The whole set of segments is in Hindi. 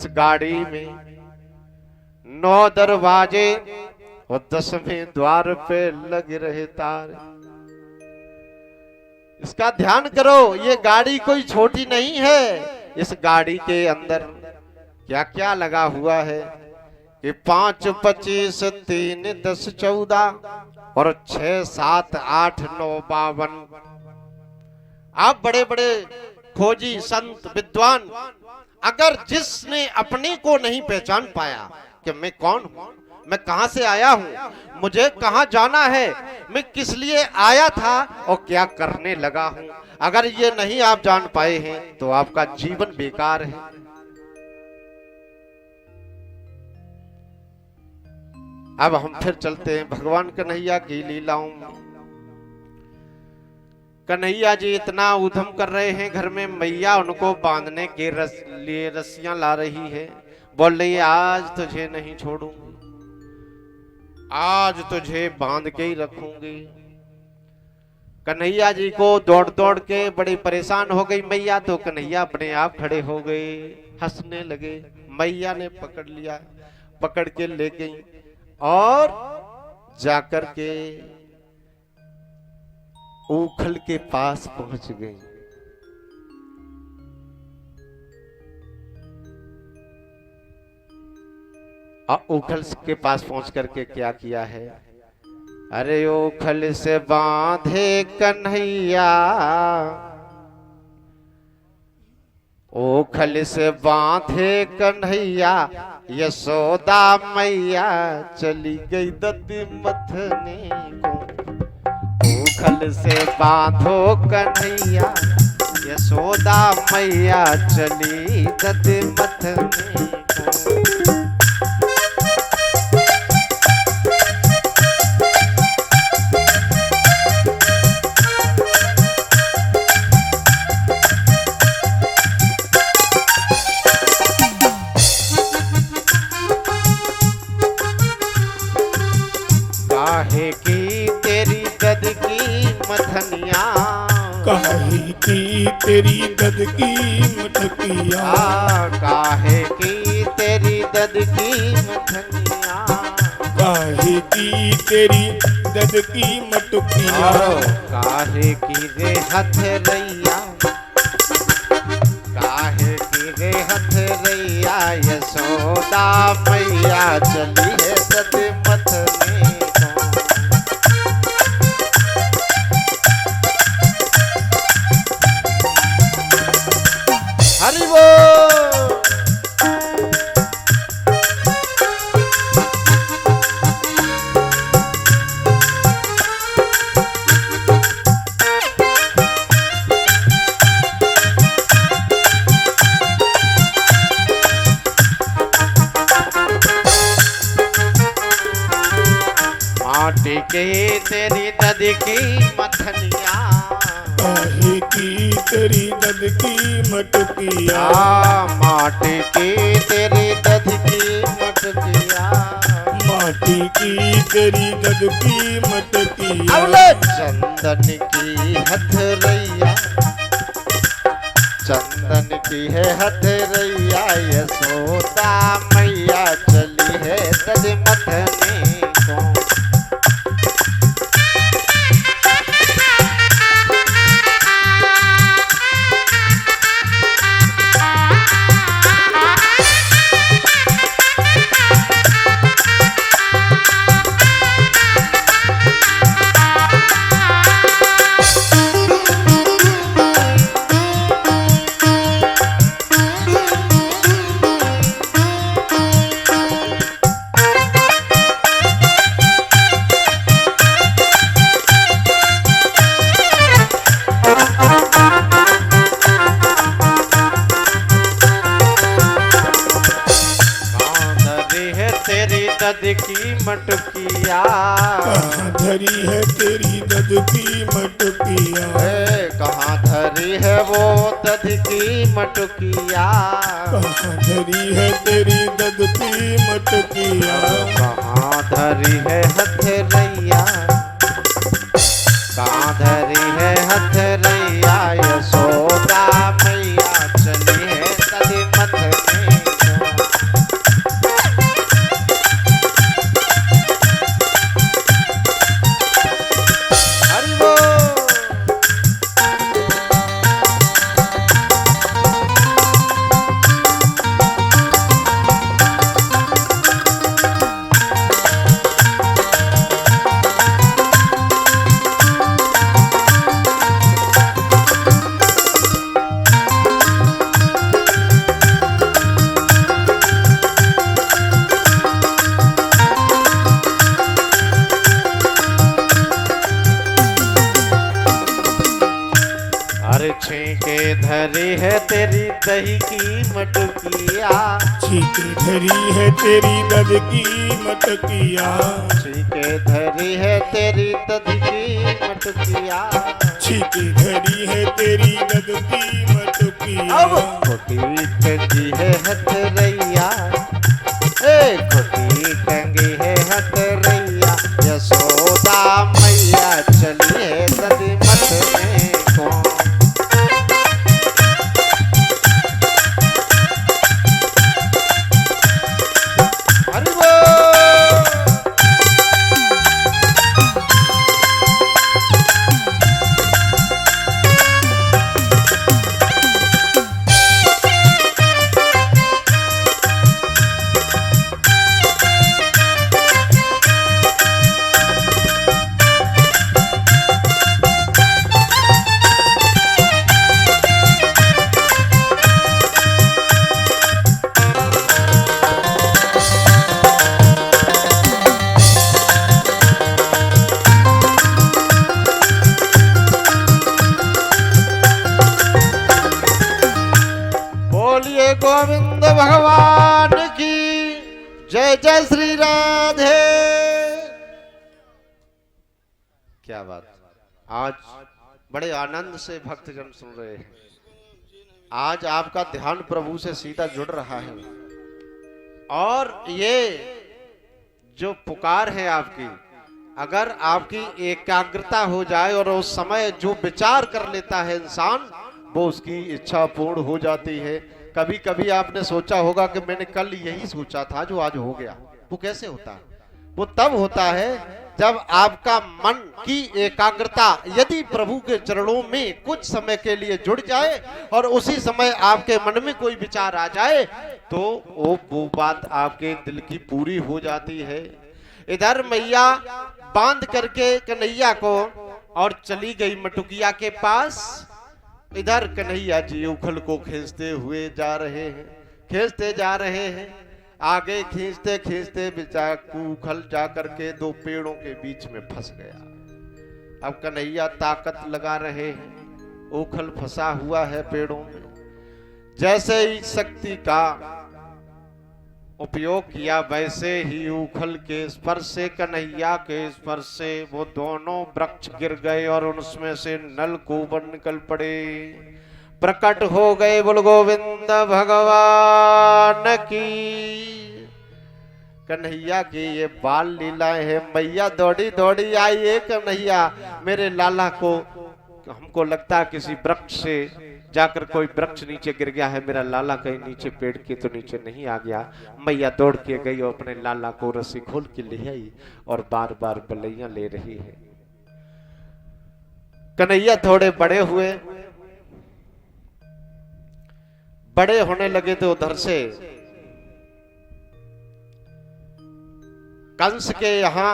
इस गाड़ी में 9 दरवाजे और 10वें द्वार पे लग रहे तार। इसका ध्यान करो, ये गाड़ी कोई छोटी नहीं है। इस गाड़ी के अंदर क्या क्या लगा हुआ है कि 5, 25, 3, 10, 14 और 6, 7, 8, 9, 52। आप बड़े बड़े खोजी संत विद्वान, अगर जिसने अपने को नहीं पहचान पाया कि मैं कौन हूं, मैं कहां से आया हूं, मुझे कहां जाना है, मैं किस लिए आया था और क्या करने लगा हूं, अगर ये नहीं आप जान पाए हैं तो आपका जीवन बेकार है। अब हम फिर चलते हैं भगवान कन्हैया की लीलाओं में। कन्हैया जी इतना उधम कर रहे हैं, घर में मैया उनको बांधने के लिए रस्सियां ला रही है। बोल रही है आज तुझे नहीं छोड़ूंगी, आज तुझे बांध के ही रखूंगी। कन्हैया जी को दौड़ दौड़ के बड़ी परेशान हो गई मैया, तो कन्हैया अपने आप खड़े हो गए, हंसने लगे। मैया ने पकड़ लिया, पकड़ के ले गई और जाकर के ऊखल के पास पहुंच गई। और ऊखल के पास पहुंच करके क्या किया है, अरे ऊखल से बांधे कन्हैया, ऊखल से बांधे कन्हैया, यशोदा मैया चली गई दत्ती मथने को। ऊखल से बांधो कन्हैया, यशोदा मैया चली दत्ती मथने को। काहे की तेरी दद की मथनिया, काहे की तेरी दद की मटकिया, काहे की तेरी दद की मथनिया, काहे की तेरी दद की मटकिया, काहे की रे हथरैया, काहे की रे हथरैया, यशोदा मैया चली है दद मथने को। हरि बोल। माटी की तेरी दद की मथनिया, काहे की तेरी दद की मटकिया, माटी की तेरी दद की मटकिया, माटी की तेरी दद की मटकिया, चंदन की हथरैया, चंदन की है हथरैया, यशोदा मैया चली है दद मथने को। तेरी दद की मटकिया, कहाँ धरी है तेरी दद की मटकिया, कहाँ धरी है वो दद की मटकिया, कहाँ धरी है तेरी दद की मटकिया, कहाँ धरी है हथरैया, कहाँ धरी है हथरैया, यशोदा मैया चली है दद मथने को। दही की मटकिया, छीके धरी है तेरी दद की मटकिया, छीके धरी है तेरी दही की मटकिया, छीके धरी है तेरी दद की मटकिया। अब खोटी टंगी है हथरैया, ए खोटी टंगी है हथरैया, यशोदा मैया चली है दधी मथने को। हरि बोल। बोलिए गोविंद भगवान की जय। जय श्री राधे। क्या बात, आज बड़े आनंद से भक्तजन सुन रहे हैं। आज आपका ध्यान प्रभु से सीधा जुड़ रहा है और ये जो पुकार है आपकी, अगर आपकी एकाग्रता हो जाए और उस समय जो विचार कर लेता है इंसान, वो उसकी इच्छा पूर्ण हो जाती है। कभी कभी आपने सोचा होगा कि मैंने कल यही सोचा था जो आज हो गया। वो कैसे होता है? वो तब होता है जब आपका मन की एकाग्रता यदि प्रभु के चरणों में कुछ समय के लिए जुड़ जाए और उसी समय आपके मन में कोई विचार आ जाए, तो वो बात आपके दिल की पूरी हो जाती है। इधर मैया बांध करके कन्हैया को और चली गई मटुकिया के पास। इधर कन्हैया जी उखल को खींचते हुए जा रहे हैं, खींचते जा रहे हैं। आगे खींचते खींचते बेचारा उखल जा करके दो पेड़ों के बीच में फंस गया। अब कन्हैया ताकत लगा रहे हैं, उखल फंसा हुआ है पेड़ों में। जैसे ही शक्ति का उपयोग किया, वैसे ही उखल के स्पर्श से, कन्हैया के स्पर्श से वो दोनों वृक्ष गिर गए और उनमें से नलकूबर निकल पड़े, प्रकट हो गए। बोल गोविंद भगवान की। कन्हैया की ये बाल लीलाएं है। मैया दौड़ी दौड़ी आई है, कन्हैया मेरे लाला को, हमको लगता है किसी वृक्ष से जाकर कोई वृक्ष नीचे गिर गया है, मेरा लाला कहीं नीचे पेड़ के तो नीचे नहीं आ गया। मैया दौड़ के गई और अपने लाला को रस्सी खोल के ले आई और बार बार बलैया ले रही है। कन्हैया थोड़े बड़े हुए, बड़े होने लगे तो उधर से कंस के यहाँ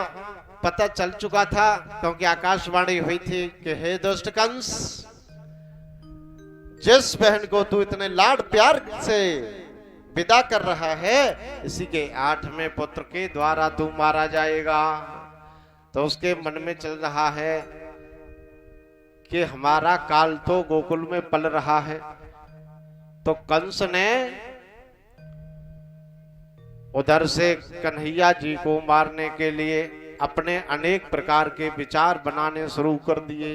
पता चल चुका था, क्योंकि आकाशवाणी हुई थी कि हे दुष्ट कंस, जिस बहन को तू इतने लाड प्यार से विदा कर रहा है, इसी के 8वें पुत्र के द्वारा तू मारा जाएगा। तो उसके मन में चल रहा है कि हमारा काल तो गोकुल में पल रहा है। तो कंस ने उधर से कन्हैया जी को मारने के लिए अपने अनेक प्रकार के विचार बनाने शुरू कर दिए।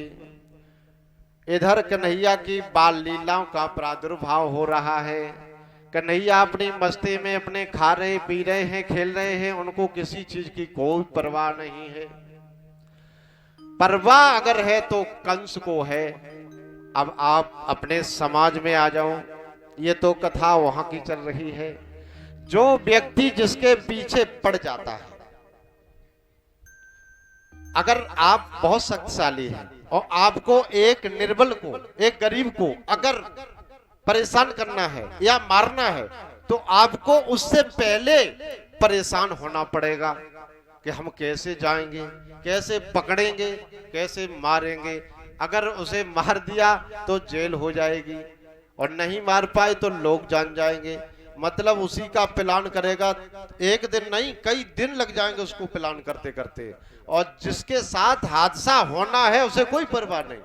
इधर कन्हैया की बाल लीलाओं का प्रादुर्भाव हो रहा है। कन्हैया अपनी मस्ती में अपने खा रहे, पी रहे हैं, खेल रहे हैं, उनको किसी चीज की कोई परवाह नहीं है। परवाह अगर है तो कंस को है। अब आप अपने समाज में आ जाओ, ये तो कथा वहां की चल रही है। जो व्यक्ति जिसके पीछे पड़ जाता है, अगर आप बहुत शक्तिशाली हैं और आपको एक निर्बल को, एक गरीब को अगर परेशान करना है या मारना है, तो आपको उससे पहले परेशान होना पड़ेगा कि हम कैसे जाएंगे, कैसे पकड़ेंगे, कैसे मारेंगे। अगर उसे मार दिया तो जेल हो जाएगी और नहीं मार पाए तो लोग जान जाएंगे। मतलब उसी का प्लान करेगा, एक दिन नहीं कई दिन लग जाएंगे उसको प्लान करते करते। और जिसके साथ हादसा होना है उसे कोई परवाह नहीं,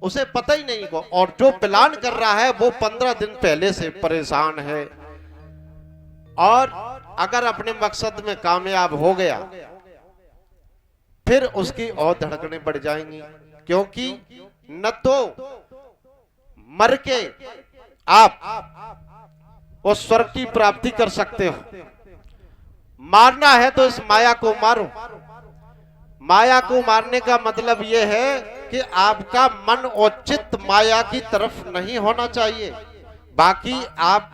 उसे पता ही नहीं को, और जो प्लान कर रहा है वो 15 दिन पहले से परेशान है। और अगर अपने मकसद में कामयाब हो गया फिर उसकी और धड़कनें बढ़ जाएंगी, क्योंकि न तो मर के आप उस स्वर्ग की प्राप्ति कर सकते हो, मारना है तो इस माया को मारो। माया को मारने का मतलब यह है कि आपका मन और चित्त माया की तरफ नहीं होना चाहिए। बाकी आप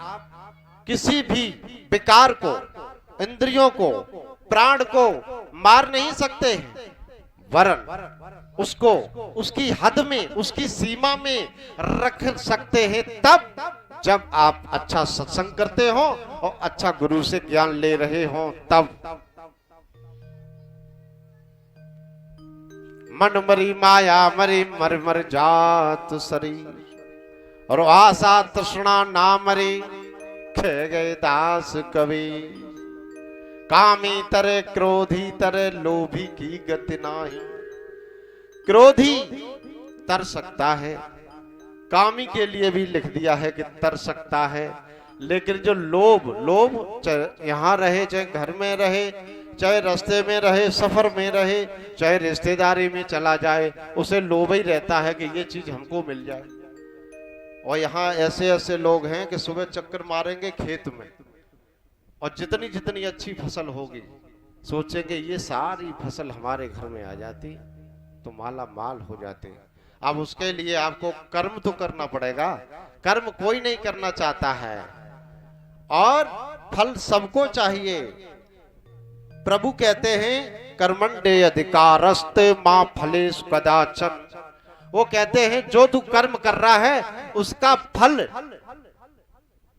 किसी भी विकार को, इंद्रियों को, प्राण को मार नहीं सकते हैं, वरन उसको उसकी हद में, उसकी सीमा में रख सकते हैं तब जब आप अच्छा सत्संग करते हो और अच्छा गुरु से ज्ञान ले रहे हो तब। मन मरी माया मरी मर मर जात शरीर, और आशा तृष्णा ना मरी खे गए दास कवि। कामी तरे क्रोधी तरे लोभी की गति नाही। क्रोधी तर सकता है, कामी के लिए भी लिख दिया है कि तर सकता है, लेकिन जो लोभ चाहे यहाँ रहे, चाहे घर में रहे, चाहे रास्ते में रहे, सफर में रहे, चाहे रिश्तेदारी में चला जाए, उसे लोभ ही रहता है कि ये चीज हमको मिल जाए। और यहाँ ऐसे ऐसे लोग हैं कि सुबह चक्कर मारेंगे खेत में, और जितनी जितनी अच्छी फसल होगी सोचेंगे ये सारी फसल हमारे घर में आ जाती तो माला माल हो जाते। अब उसके लिए आपको कर्म तो करना पड़ेगा, कर्म कोई नहीं करना चाहता है, और फल सबको चाहिए। प्रभु कहते हैं कर्मण्य अधिकारस्ते मां फलेषु कदाचन। वो कहते हैं जो तू कर्म कर रहा है उसका फल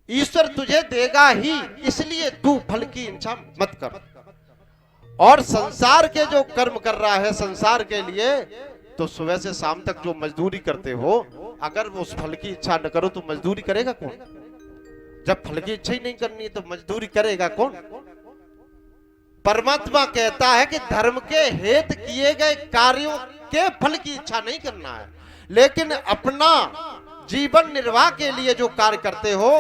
ईश्वर तुझे देगा ही, इसलिए तू फल की इच्छा मत कर। और संसार के जो कर्म कर रहा है संसार के लिए, तो सुबह से शाम तक जो मजदूरी करते हो, अगर वो उस फल की इच्छा न करो तो मजदूरी करेगा कौन? जब फल की इच्छा ही नहीं करनी है तो मजदूरी करेगा कौन? परमात्मा कहता है कि धर्म के हेतु किए गए कार्यों के फल की इच्छा नहीं करना है, लेकिन अपना जीवन निर्वाह के लिए जो कार्य करते हो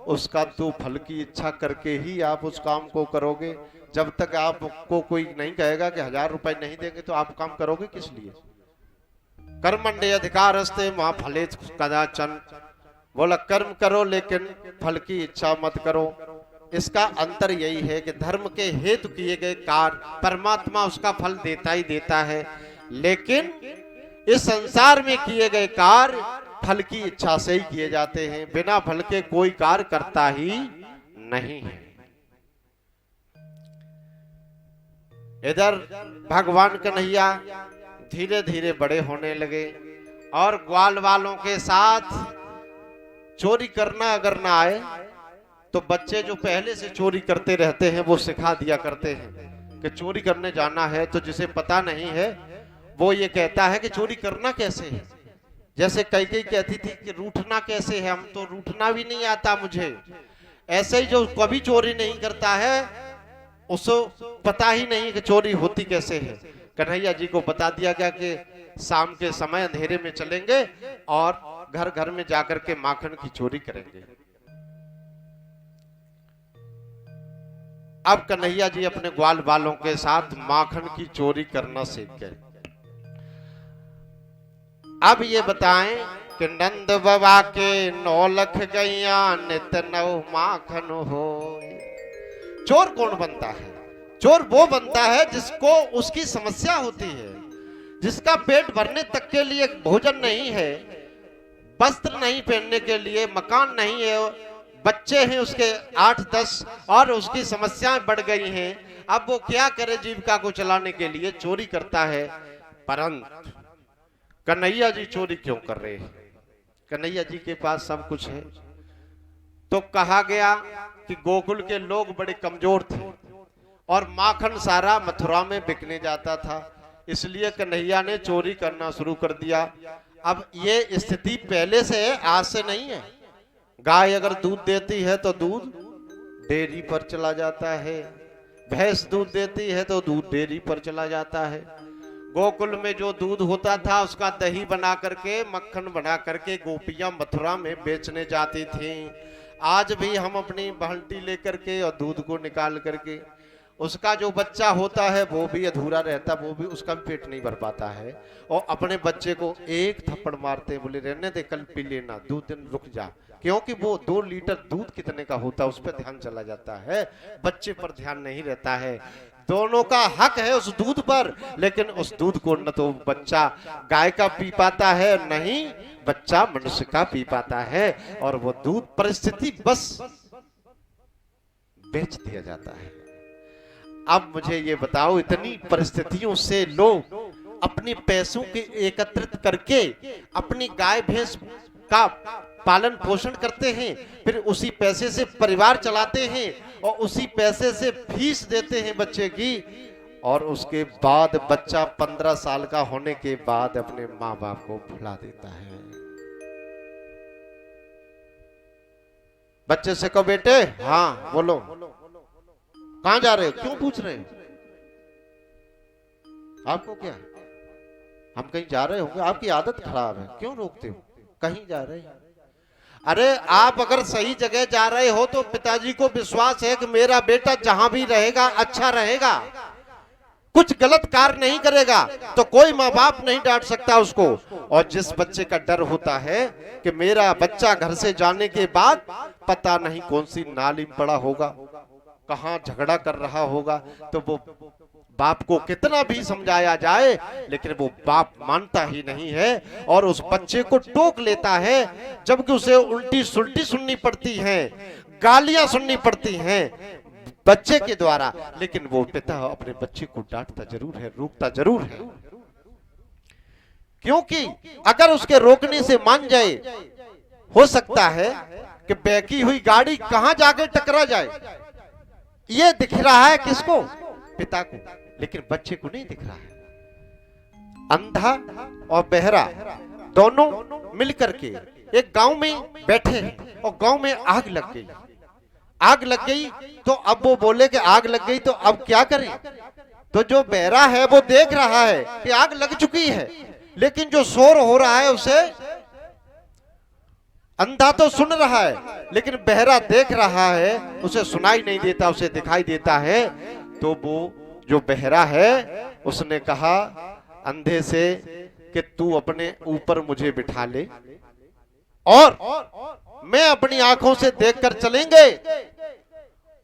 उसका तो फल की इच्छा करके ही आप उस काम को करोगे। जब तक आपको कोई नहीं कहेगा कि 1000 रुपए नहीं देंगे तो आप काम करोगे किस लिए? कर्मण्य अधिकारस्ते मां फलेषु कदाचन। बोला कर्म करो लेकिन फल की इच्छा मत करो। इसका अंतर यही है कि धर्म के हेतु किए गए कार्य परमात्मा उसका फल देता ही देता है, लेकिन इस संसार में किए गए कार्य फल की इच्छा से ही किए जाते हैं, बिना फल के कोई कार्य करता ही नहीं है। इधर भगवान कन्हैया धीरे धीरे बड़े होने लगे, और ग्वाल वालों के साथ चोरी करना अगर ना आए तो बच्चे जो पहले से चोरी करते रहते हैं वो सिखा दिया करते हैं कि चोरी करने जाना है, तो जिसे पता नहीं है वो ये कहता है कि चोरी करना कैसे है। जैसे कई कहती थी कि रूठना कैसे है, हम तो रूठना भी नहीं आता मुझे। ऐसे ही जो कभी चोरी नहीं करता है उसको पता ही नहीं कि चोरी होती कैसे है। कन्हैया जी को बता दिया गया कि शाम के समय अंधेरे में चलेंगे और घर घर में जाकर के माखन की चोरी करेंगे। अब कन्हैया जी अपने ग्वाल बालों के साथ माखन की चोरी करना सीख गए। अब ये बताएं कि नंद बाबा के 9 लख गैया नित 9 माखन हो। चोर कौन बनता है? चोर वो बनता है जिसको उसकी समस्या होती है, जिसका पेट भरने तक के लिए भोजन नहीं है, वस्त्र नहीं पहनने के लिए, मकान नहीं है, बच्चे हैं उसके 8-10 और उसकी समस्याएं बढ़ गई हैं। अब वो क्या करे जीविका को चलाने के लिए? चोरी करता है। परंतु कन्हैया जी चोरी क्यों कर रहे हैं? कन्हैया जी के पास सब कुछ है। तो कहा गया कि गोकुल के लोग बड़े कमजोर थे और माखन सारा मथुरा में बिकने जाता था, इसलिए कन्हैया ने चोरी करना शुरू कर दिया। अब ये स्थिति पहले से है, आज से नहीं है। गाय अगर दूध देती है तो दूध डेयरी पर चला जाता है, भैंस दूध देती है तो दूध डेयरी पर चला जाता है। गोकुल में जो दूध होता था उसका दही बना करके, मक्खन बना करके गोपियां मथुरा में बेचने जाती थीं। आज भी हम अपनी बाल्टी लेकर के और दूध को निकाल करके, उसका जो बच्चा होता है वो भी अधूरा रहता, वो भी उसका भी पेट नहीं भर पाता है, और अपने बच्चे को एक थप्पड़ मारते, बोले रहने दे, कल पी लेना, 2 दिन रुक जा, क्योंकि वो 2 लीटर दूध कितने का होता है उस पर ध्यान चला जाता है, बच्चे पर ध्यान नहीं रहता है। दोनों का हक है उस दूध पर, लेकिन उस दूध को न तो बच्चा गाय का पी पाता है, नहीं बच्चा मनुष्य का पी पाता है, और वो दूध परिस्थिति बस बेच दिया जाता है। अब मुझे ये बताओ, इतनी परिस्थितियों से लोग अपने पैसों के एकत्रित करके अपनी गाय भैंस का पालन पोषण करते हैं, फिर उसी पैसे से परिवार चलाते हैं, और उसी पैसे से फीस देते हैं बच्चे की, और उसके बाद बच्चा 15 साल का होने के बाद अपने माँ बाप को भुला देता है। बच्चे से कहो बेटे, हाँ बोलो, कहां जा रहे हो, क्यों पूछ रहे हो, आपको क्या, हम कहीं जा रहे होंगे, आपकी आदत खराब है, क्यों रोकते हो, कहीं जा रहे हैं। अरे आप अगर सही जगह जा रहे हो तो पिताजी को विश्वास है कि मेरा बेटा जहां भी रहेगा अच्छा रहेगा, कुछ गलत कार्य नहीं करेगा, तो कोई माँ बाप नहीं डांट सकता उसको। और जिस बच्चे का डर होता है कि मेरा बच्चा घर से जाने के बाद पता नहीं कौन सी नाली में पड़ा होगा, कहां झगड़ा कर रहा होगा, तो वो बाप को कितना भी समझाया जाए लेकिन वो बाप मानता ही नहीं है, और उस बच्चे को टोक लेता है, जबकि उसे उल्टी सुल्टी सुननी पड़ती है, गालियां सुननी पड़ती हैं बच्चे के द्वारा, लेकिन वो पिता अपने बच्चे को डांटता जरूर है, रोकता जरूर है, क्योंकि अगर उसके रोकने से मान जाए, हो सकता है कि बहकी हुई गाड़ी कहां जाके टकरा जाए। ये दिख रहा है किसको, पिता को, लेकिन बच्चे को नहीं दिख रहा है। अंधा और बहरा दोनों मिलकर के एक गांव में बैठे हैं, और गांव में आग लग गई। आग लग गई तो अब वो बोले कि आग लग गई तो अब क्या करें, तो जो बहरा है वो देख रहा है कि आग लग चुकी है, लेकिन जो शोर हो रहा है उसे अंधा तो सुन रहा है, लेकिन बहरा देख रहा है, उसे सुनाई नहीं देता, उसे दिखाई देता है। तो वो जो बहरा है उसने कहा अंधे से कि तू अपने ऊपर मुझे बिठा ले, और मैं अपनी आंखों से देखकर चलेंगे,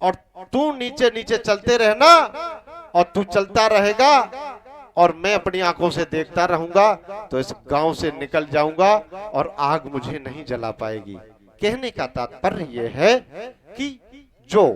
और तू नीचे नीचे चलते रहना, और तू चलता रहेगा, और मैं अपनी आंखों से देखता रहूंगा, तो इस गांव से निकल जाऊंगा और आग मुझे नहीं जला पाएगी। कहने का तात्पर्य यह है कि जो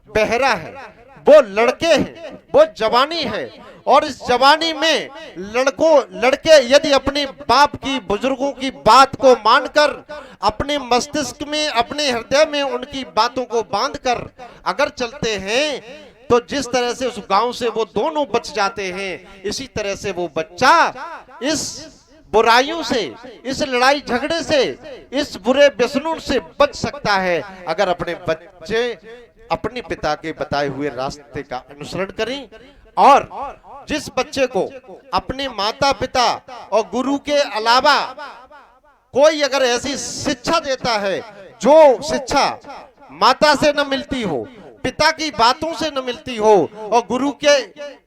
बहरा है वो लड़के हैं, वो जवानी है, और इस जवानी में लड़के यदि अपने बाप की, बुजुर्गों की बात को मानकर अपने मस्तिष्क में, अपने हृदय में उनकी बातों को बांधकर अगर चलते हैं, तो जिस तरह से उस गांव से वो दोनों बच जाते हैं, इसी तरह से वो बच्चा इस बुराइयों से, इस लड़ाई झगड़े से, इस बुरे व्यसनों से बच सकता है, अगर अपने बच्चे अपने पिता के बताए हुए रास्ते का अनुसरण करें। और जिस बच्चे को अपने माता पिता और गुरु के अलावा कोई अगर ऐसी शिक्षा देता है जो शिक्षा माता से न मिलती हो, पिता की बातों से न मिलती हो, और गुरु के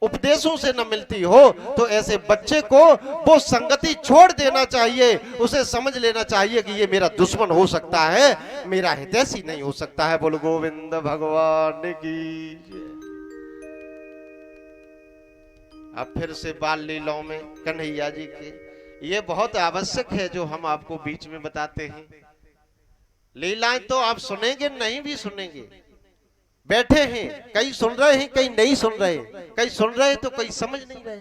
उपदेशों से न मिलती हो, तो ऐसे बच्चे को वो संगति छोड़ देना चाहिए। उसे समझ लेना चाहिए कि ये मेरा दुश्मन हो सकता है, मेरा हितैषी नहीं हो सकता है। बोलो गोविंद भगवान की। अब फिर से बाल लीलाओं में कन्हैया जी के, ये बहुत आवश्यक है जो हम आपको बीच में बताते हैं। लीलाएं तो आप सुनेंगे, नहीं भी सुनेंगे, बैठे हैं, कई सुन रहे हैं, कई नहीं सुन रहे, कई सुन रहे हैं तो कई समझ नहीं रहे,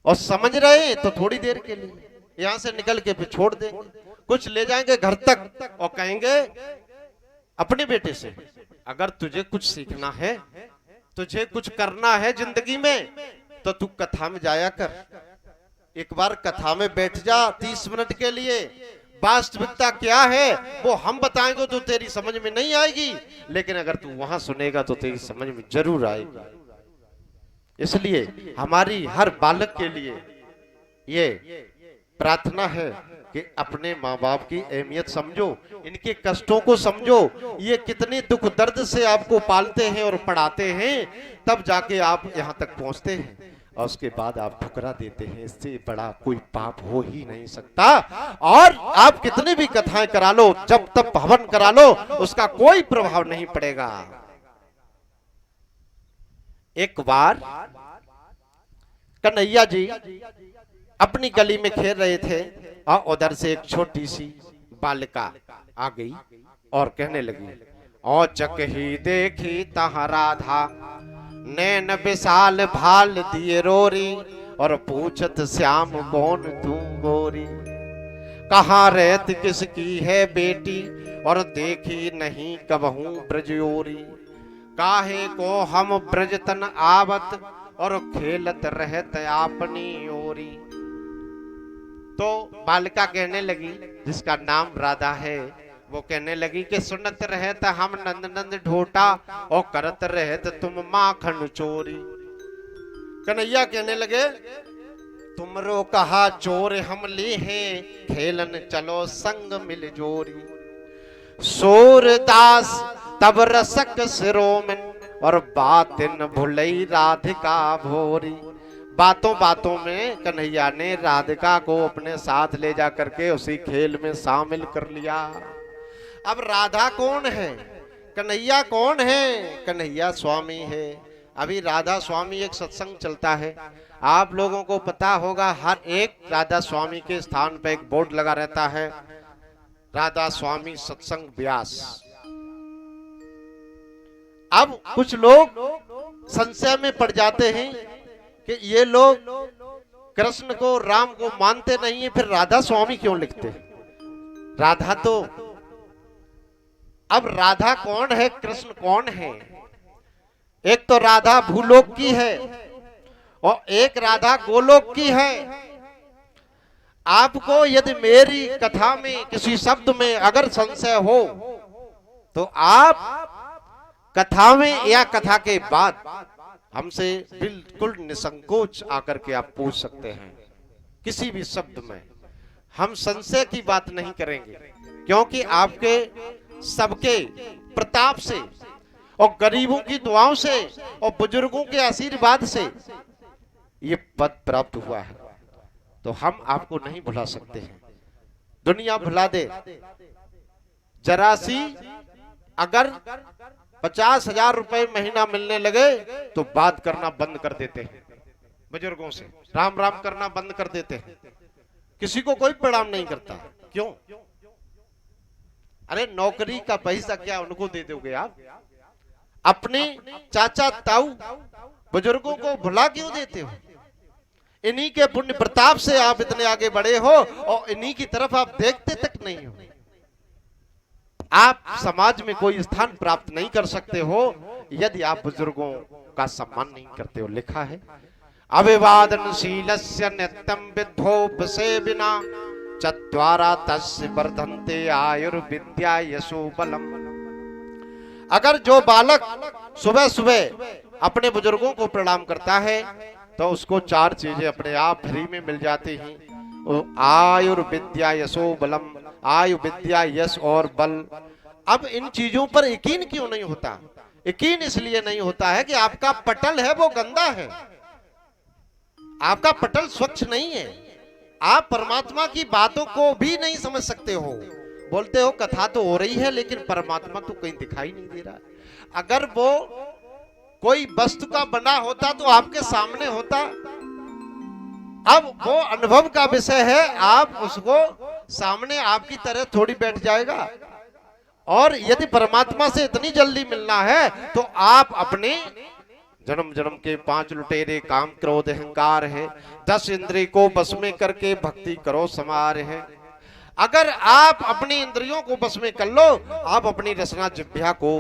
और समझ रहे हैं तो थोड़ी देर के लिए, यहां से निकल के फिर छोड़ देंगे, कुछ ले जाएंगे घर तक और कहेंगे अपने बेटे से, अगर तुझे कुछ सीखना है, तुझे कुछ करना है जिंदगी में, तो तू कथा में जाया कर, एक बार कथा में बैठ जा 30 मिनट के लिए, वास्तविकता क्या है वो हम बताएंगे तो तेरी समझ में नहीं आएगी, लेकिन अगर तू वहां सुनेगा तो तेरी समझ में जरूर आएगी। इसलिए हमारी हर बालक के लिए ये प्रार्थना है कि अपने माँ बाप की अहमियत समझो, इनके कष्टों को समझो। ये कितने दुख दर्द से आपको पालते हैं और पढ़ाते हैं, तब जाके आप यहाँ तक पहुंचते हैं, और उसके बाद आप ठुकरा देते हैं। इससे बड़ा कोई पाप हो ही नहीं सकता। और आप कितनी भी कथाएं करा लो, जब तक हवन करा लो, उसका कोई प्रभाव नहीं पड़ेगा। एक बार कन्हैया जी अपनी गली में खेल रहे थे, और उधर से एक छोटी सी बालिका आ गई और कहने लगी, ओ चक ही देखी तहाँ राधा, नैन विशाल भाल दिए रोरी, और पूछत श्याम कौन तू गोरी, कहाँ रहत किसकी है बेटी, और देखी नहीं कबहू ब्रजयोरी, काहे को हम ब्रज तन आवत, और खेलत रहत अपनी ओरी। तो बालिका कहने लगी, जिसका नाम राधा है, वो कहने लगी कि सुनत रहत हम नंद नंद ढोटा, और करत रहत तुम माखन चोरी। कन्हैया कहने लगे, तुमरो कहा चोर हम ले हैं, खेलन चलो संग मिल जोरी। सूरदास तब रसक सिरोमन, और बातिन भुलई राधिका भोरी। बातों बातों में कन्हैया ने राधिका को अपने साथ ले जा करके उसी खेल में शामिल कर लिया। अब राधा कौन है, कन्हैया कौन है? कन्हैया स्वामी है। अभी राधा स्वामी एक सत्संग चलता है, आप लोगों को पता होगा, हर एक राधा स्वामी के स्थान पर एक बोर्ड लगा रहता है, राधा स्वामी सत्संग व्यास। अब कुछ लोग संशय में पड़ जाते हैं कि ये लोग कृष्ण को, राम को मानते नहीं है, फिर राधा स्वामी क्यों लिखते हैं? राधा तो, अब राधा कौन है, कृष्ण कौन है? एक तो राधा भूलोक की है और एक राधा गोलोक की है। आपको यदि मेरी कथा में किसी शब्द में अगर संशय हो, तो आप कथा में या कथा के बाद हमसे बिल्कुल निसंकोच आकर के आप पूछ सकते हैं। किसी भी शब्द में हम संशय की बात नहीं करेंगे, क्योंकि आपके सबके प्रताप से और गरीबों की दुआओं से और बुजुर्गों के आशीर्वाद से ये पद प्राप्त हुआ है, तो हम आपको नहीं भुला सकते हैं। दुनिया भुला दे, जरा सी अगर 50,000 रुपए महीना मिलने लगे तो बात करना बंद कर देते हैं, बुजुर्गों से राम राम करना बंद कर देते हैं। किसी को कोई प्रणाम नहीं करता। क्यों? अरे नौकरी का पैसा क्या उनको दे दोगे आप? अपने चाचा ताऊ बुजुर्गों को भुला क्यों देते हो? इन्हीं के पुण्य प्रताप से आप इतने आगे बढ़े हो और इन्हीं की तरफ आप देखते तक नहीं हो। आप समाज में कोई स्थान प्राप्त नहीं कर सकते हो यदि आप बुजुर्गों का सम्मान नहीं करते हो। लिखा है, अभिवादनशीलस्य नित्यं विद्धोपसेविना चत्वारा तस्य वर्धन्ते आयुर्विद्या यशो बलम। अगर जो बालक सुबह सुबह अपने बुजुर्गों को प्रणाम करता है तो उसको 4 चीजें अपने आप फ्री में मिल जाती हैं। आयुर्विद्या यशो बलम, आयु विद्या यश और बल। अब इन चीजों पर यकीन क्यों नहीं होता? यकीन इसलिए नहीं होता है कि आपका पटल है वो गंदा है, आपका पटल स्वच्छ नहीं है। आप परमात्मा की बातों को भी नहीं समझ सकते हो। बोलते हो कथा तो हो रही है लेकिन परमात्मा तो कहीं दिखाई नहीं दे रहा। अगर वो कोई वस्तु का बना होता तो आपके सामने होता। अब वो अनुभव का विषय है, आप उसको सामने आपकी तरह थोड़ी बैठ जाएगा। और यदि परमात्मा से इतनी जल्दी मिलना है तो आप अपने जन्म जन्म के 5 लुटेरे काम क्रोध अहंकार है, 10 इंद्रिय को बस में करके भक्ति करो समार है। अगर आप अपनी इंद्रियों को बस में कर लो, आप अपनी रसना जिह्वा को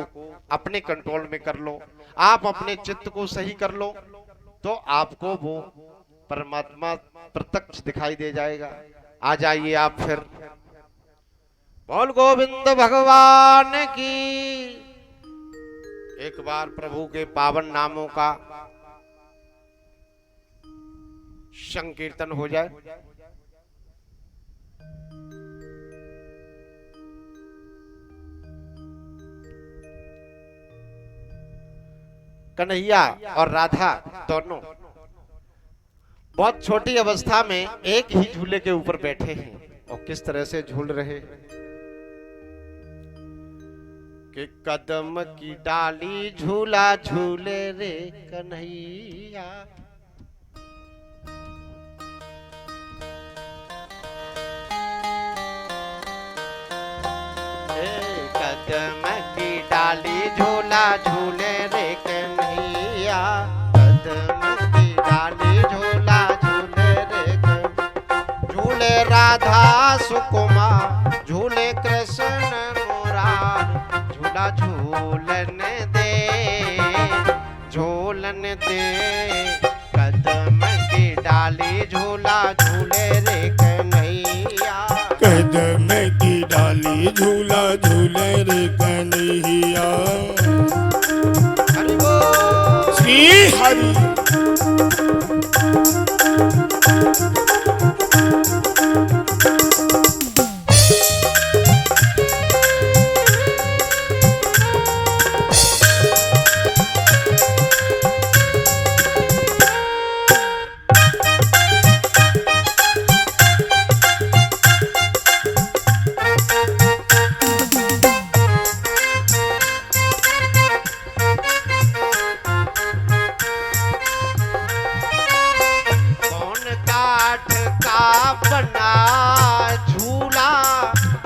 अपने कंट्रोल में कर लो, आप अपने चित्त को सही कर लो, तो आपको वो परमात्मा प्रत्यक्ष दिखाई दे जाएगा। आ जाइए आप फिर। बोल गोविंद भगवान की। एक बार प्रभु के पावन नामों का संकीर्तन हो जाए। कन्हैया और राधा दोनों बहुत छोटी अवस्था में एक ही झूले के ऊपर बैठे हैं और किस तरह से झूल रहे हैं कि कदम की डाली झूला झूले रे कन्हैया, कदम की डाली झूला झूले रे कन्हैया, कदम की डाली झूला झूले रे कन्हैया। झूले राधा सुकुमार झूले कृष्ण मुरार, झूला झूलन दे झूलन दे, कदम की डाली झूला झूले रे कन्हैया, कदम की डाली झूला झूले रे कन्हैया। हरि बोल। श्री हरि।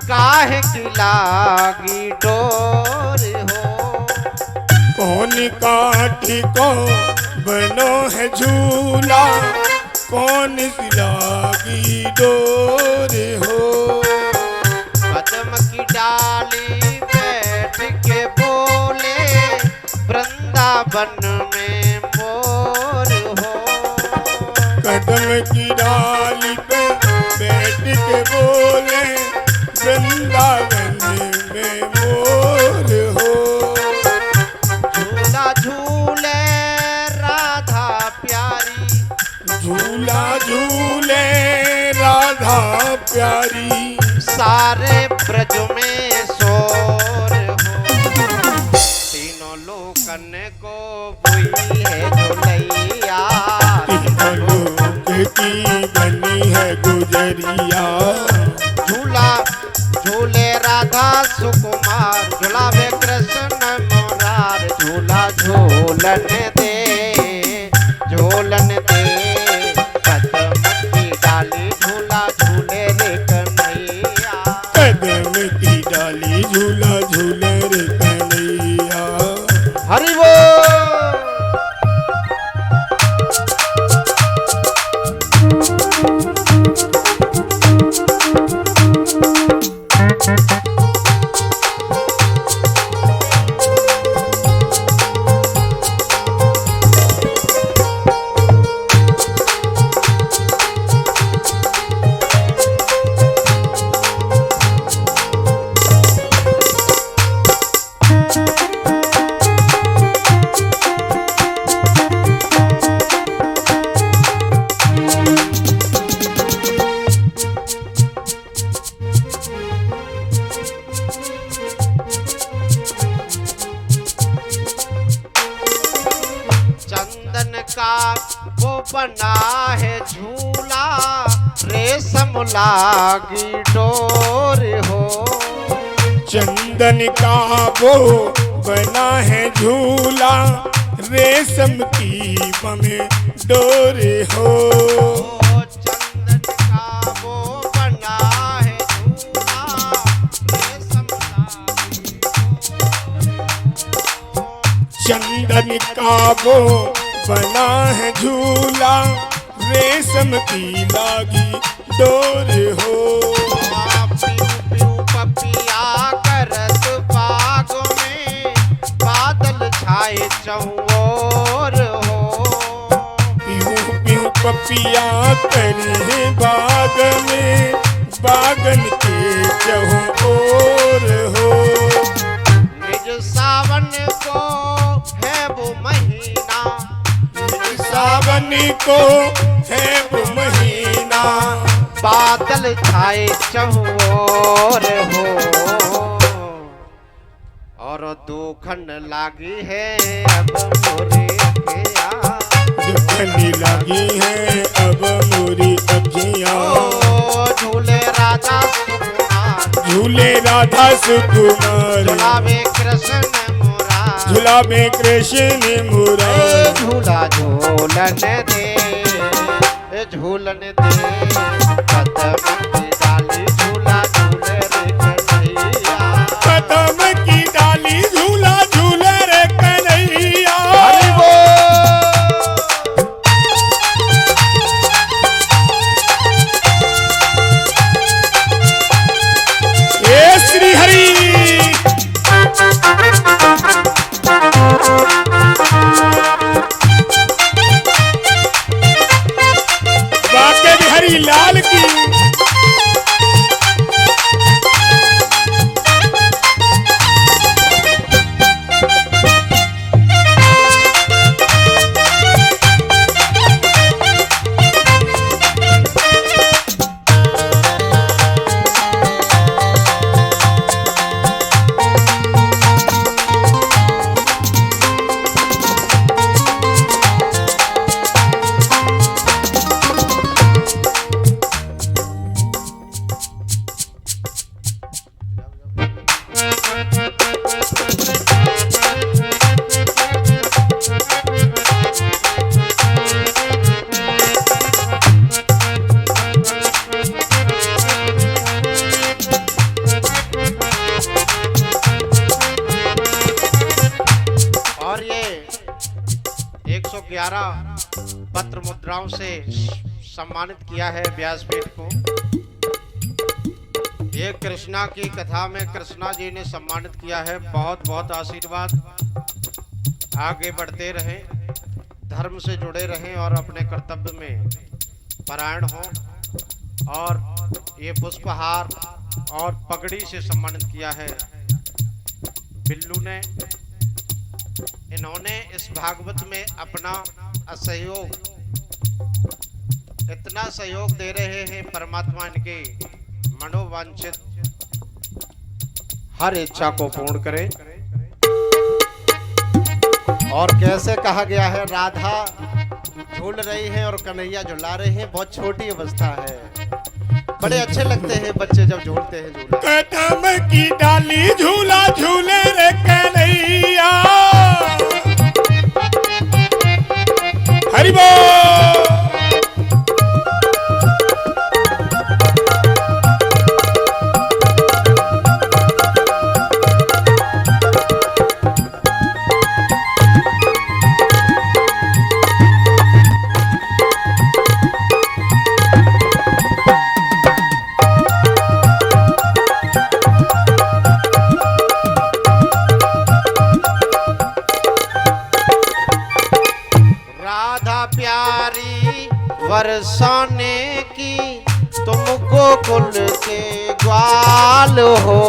काहे की लागी डोर हो, कौन काठी को बनो है झूला, कौन सी लागी डोर हो। कदम की डाली बैठ के बोले वृंदावन में मोर हो, कदम की डाली पे बैठ के बोले वृंदावन में मोर हो। झूला झूले राधा प्यारी, झूला झूले राधा प्यारी, सारे ब्रज में शोर हो, तीनों लोकन को बुई है झूलैया, तीनों लोक की बनी है गुजरिया। झूला झूले राधा सुकुमार झूलावे कृष्ण मुरार, झूला झूलन दे झूलन दे, कदम की डाली झूला झूले रे कन्हैया, कदम की डाली झूला झूले रे कन्हैया। हरि बोल। का वो बना है झूला, रेशम लागी डोर हो, चंदन का वो बना है झूला, रेशम की बने डोर हो। चंदन का वो बना है झूला, रेशम लागी डोर हो, चंदन का वो बना है झूला, रेशम की लागी डोर हो। पपिया करत बाग में बादल छाए चौर हो, पीहू पीहू पपिया करे बाग में बागन के चहु ओर हो। निज सावन को है वो महीना, सावन को झेप महीना, बादल छाए चहुओर हो, और दुखन लागी है अब मोरे अखिया, दुखनी लगी है अब मोरी अखियाँ। झूले राधा सुकुमार, झूले राधा सुकुमार, झुलावे कृष्ण मुरार, झुलावे कृष्ण मुरार। झूला झूलन दे, झूलन दे, कदम की डाली झूला झूले रे कन्हैया, कदम की डाली झूला झूले रे कन्हैया। हरि बोल। ए श्री हरि। बाके बिहारी लाल की। और ये 111 पत्र मुद्राओं से सम्मानित किया है व्यासपीठ को। ये कृष्णा की कथा में कृष्णा जी ने सम्मानित किया है। बहुत बहुत आशीर्वाद, आगे बढ़ते रहें, धर्म से जुड़े रहें और अपने कर्तव्य में परायण हों। और ये पुष्पहार और पगड़ी से सम्मानित किया है बिल्लू ने। इन्होंने इस भागवत में अपना असहयोग, इतना सहयोग दे रहे हैं, परमात्मा इनके मनोवांछित हर इच्छा को पूर्ण करे। और कैसे कहा गया है, राधा झूल रही है और कन्हैया झुला रहे हैं। बहुत छोटी अवस्था है, बड़े अच्छे लगते हैं बच्चे जब झूलते हैं झूला। कदम की डाली झूला झूले रे कन्हैया। हरि बोल। राधा प्यारी बरसाने की तुम गोकुल के ग्वाल हो।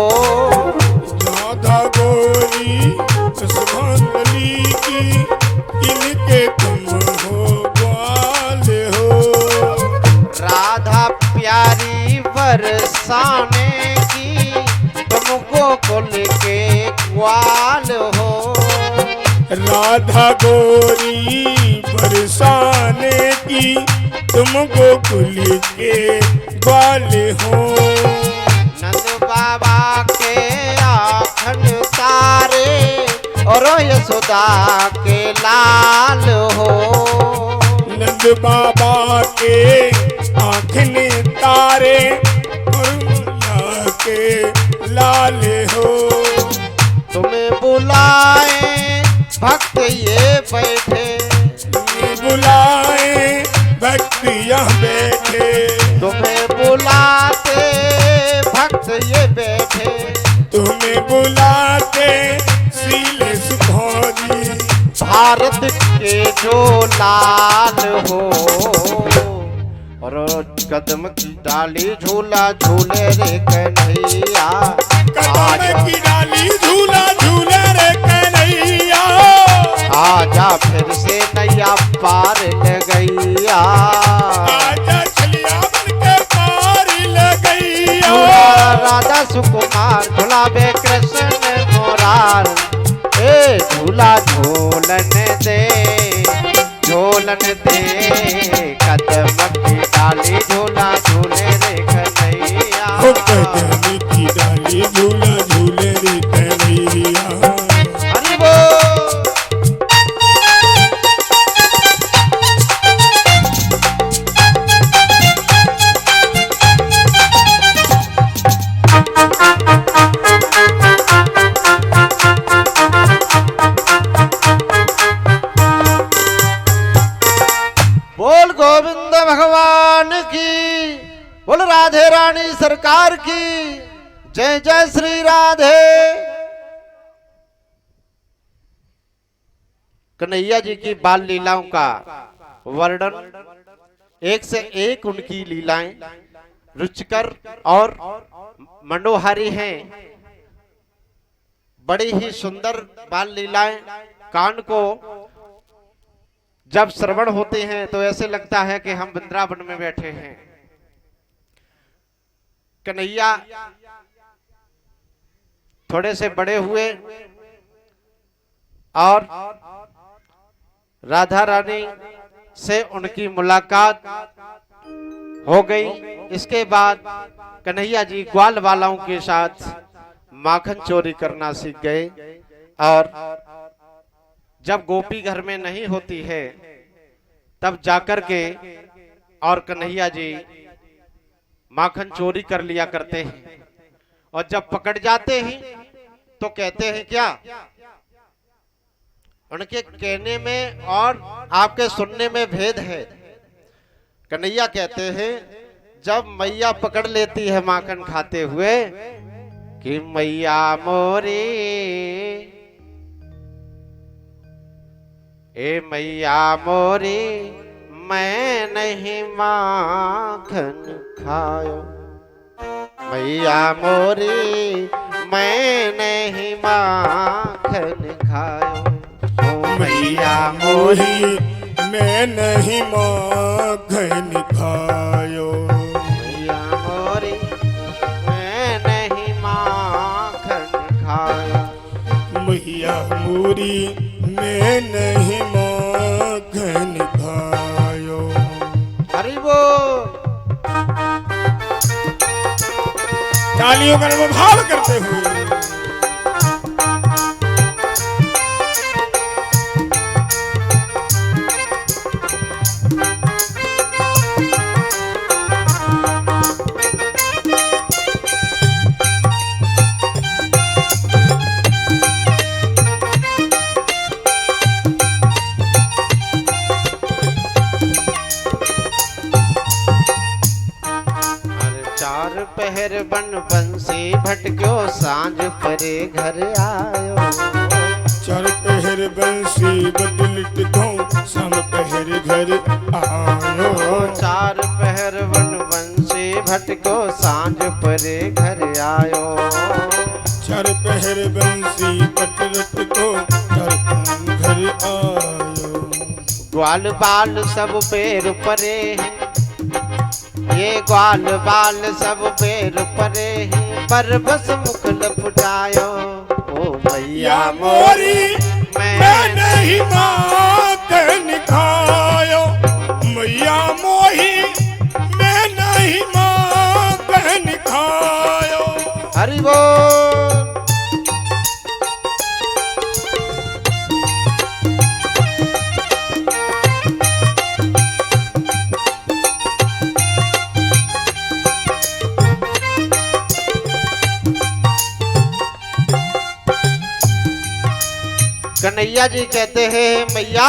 राधा गोरी सुमंगली की इनके तुम हो ग्वाल हो। राधा प्यारी बरसाने की तुम गोकुल के ग्वाल हो। राधा गोरी बरसाने की तुम गोकुल के ग्वाल हो। नंद बाबा के आखन तारे और यशोदा के लाल हो। नंद बाबा के आँखने तारे और मुन्ना के लाल हो। तुम्हें बुलाए भक्त ये बैठे, बुलाए भक्त यहाँ बैठे। तुम्हें बुलाते भक्त ये बैठे। तुम्हें बुलाते सीले सुभौजी भारत के जो लाल हो। और कदम की डाली झूला झूले रे कन्हैया। कदम की डाली झूला झूले रे कन्हैया। आजा फिर से नैया पार लगैया। गावे कृष्ण मुरार। ए झूला झूलन दे, झूलन दे, कदम की डाली झूला झूले रे कन्हैया। हो कदम की डाली झूला झूले रे कन्हैया। हरि बोल। बोल गोविंद भगवान की, बोल राधे रानी सरकार की जय। जय श्री राधे। कन्हैया जी की बाल लीलाओं का वर्णन, एक से एक उनकी लीलाएं रुचिकर और मनोहारी हैं। बड़ी ही सुंदर बाल लीलाएं, कान को जब श्रवण होते हैं तो ऐसे लगता है कि हम वृंदावन में बैठे हैं। कन्हैया थोड़े से बड़े हुए और राधा रानी से उनकी मुलाकात हो गई। इसके बाद कन्हैया जी ग्वाल वालों के साथ माखन चोरी करना सीख गए। और जब गोपी घर में नहीं होती है तब जाकर के और कन्हैया जी माखन चोरी कर लिया करते हैं। और जब पकड़ जाते हैं तो कहते हैं क्या, उनके कहने में और आपके सुनने में भेद है। कन्हैया कहते हैं जब मैया पकड़ लेती है माखन खाते हुए कि मैया मोरी, ए मैया मोरी मैं नहीं माखन खायो। मैया मोरी मैं नहीं माखन खायो। ओ मैया मोरी मैं नहीं माखन खायो। मैया मोरी मैं नहीं माखन खायो। मैया मोरी मैं नहीं माखन खायो। हरि बोल। तालियों का अनुभाव करते हुए पहर बन बंसी भटक्यो सांझ परे घर आयो। चार पहर बंसी बदलिट गो शाम पहर घर आयो। चार पहर बन बंसी भटक्यो सांझ परे घर आयो। चार पहर बंसी बदलिट गो घर आयो। ग्वाल बाल सब पैर परे हैं, ये ग्वाल बाल सब पैर परे हैं, पर बस मुख लपटायो। ओ मैया मोरी मैं नहीं माखन खायो। मैया मोही मैं नहीं माखन खायो। हरि बोल। कन्हैया जी कहते हैं मैया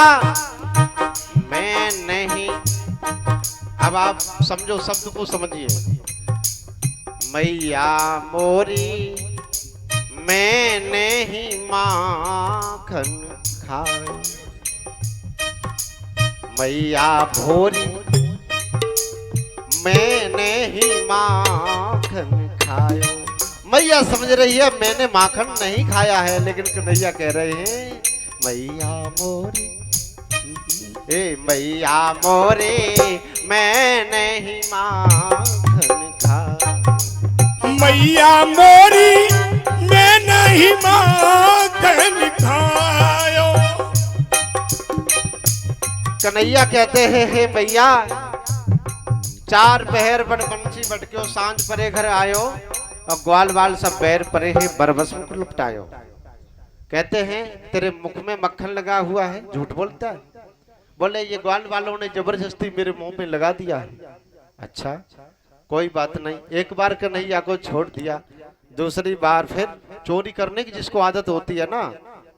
मैं नहीं, अब आप समझो, शब्द को समझिए। मैया मोरी मैं नहीं माखन खाए। मैया भोरी मैं नहीं माखन खायो। मैया समझ रही है मैंने माखन नहीं खाया है, लेकिन कन्हैया कह रहे हैं मैया मोरी, ए मैया मोरे मैं नहीं माखन खा। मैया मोरी महिमा कह लिखायो। कन्हैया कहते हैं हे भैया, चार पहर बन बंसी बटक्यो, सांझ परे घर आयो, और ग्वाल बाल सब पैर परे है बरबस मुख लुपटायो। कहते हैं तेरे मुख में मक्खन लगा हुआ है, झूठ बोलता है। बोले ये ग्वाल वालों ने जबरदस्ती मेरे मुंह में लगा दिया है। अच्छा कोई बात नहीं, एक बार कन्हैया को छोड़ दिया, दूसरी बार फिर चोरी करने की जिसको आदत होती है ना,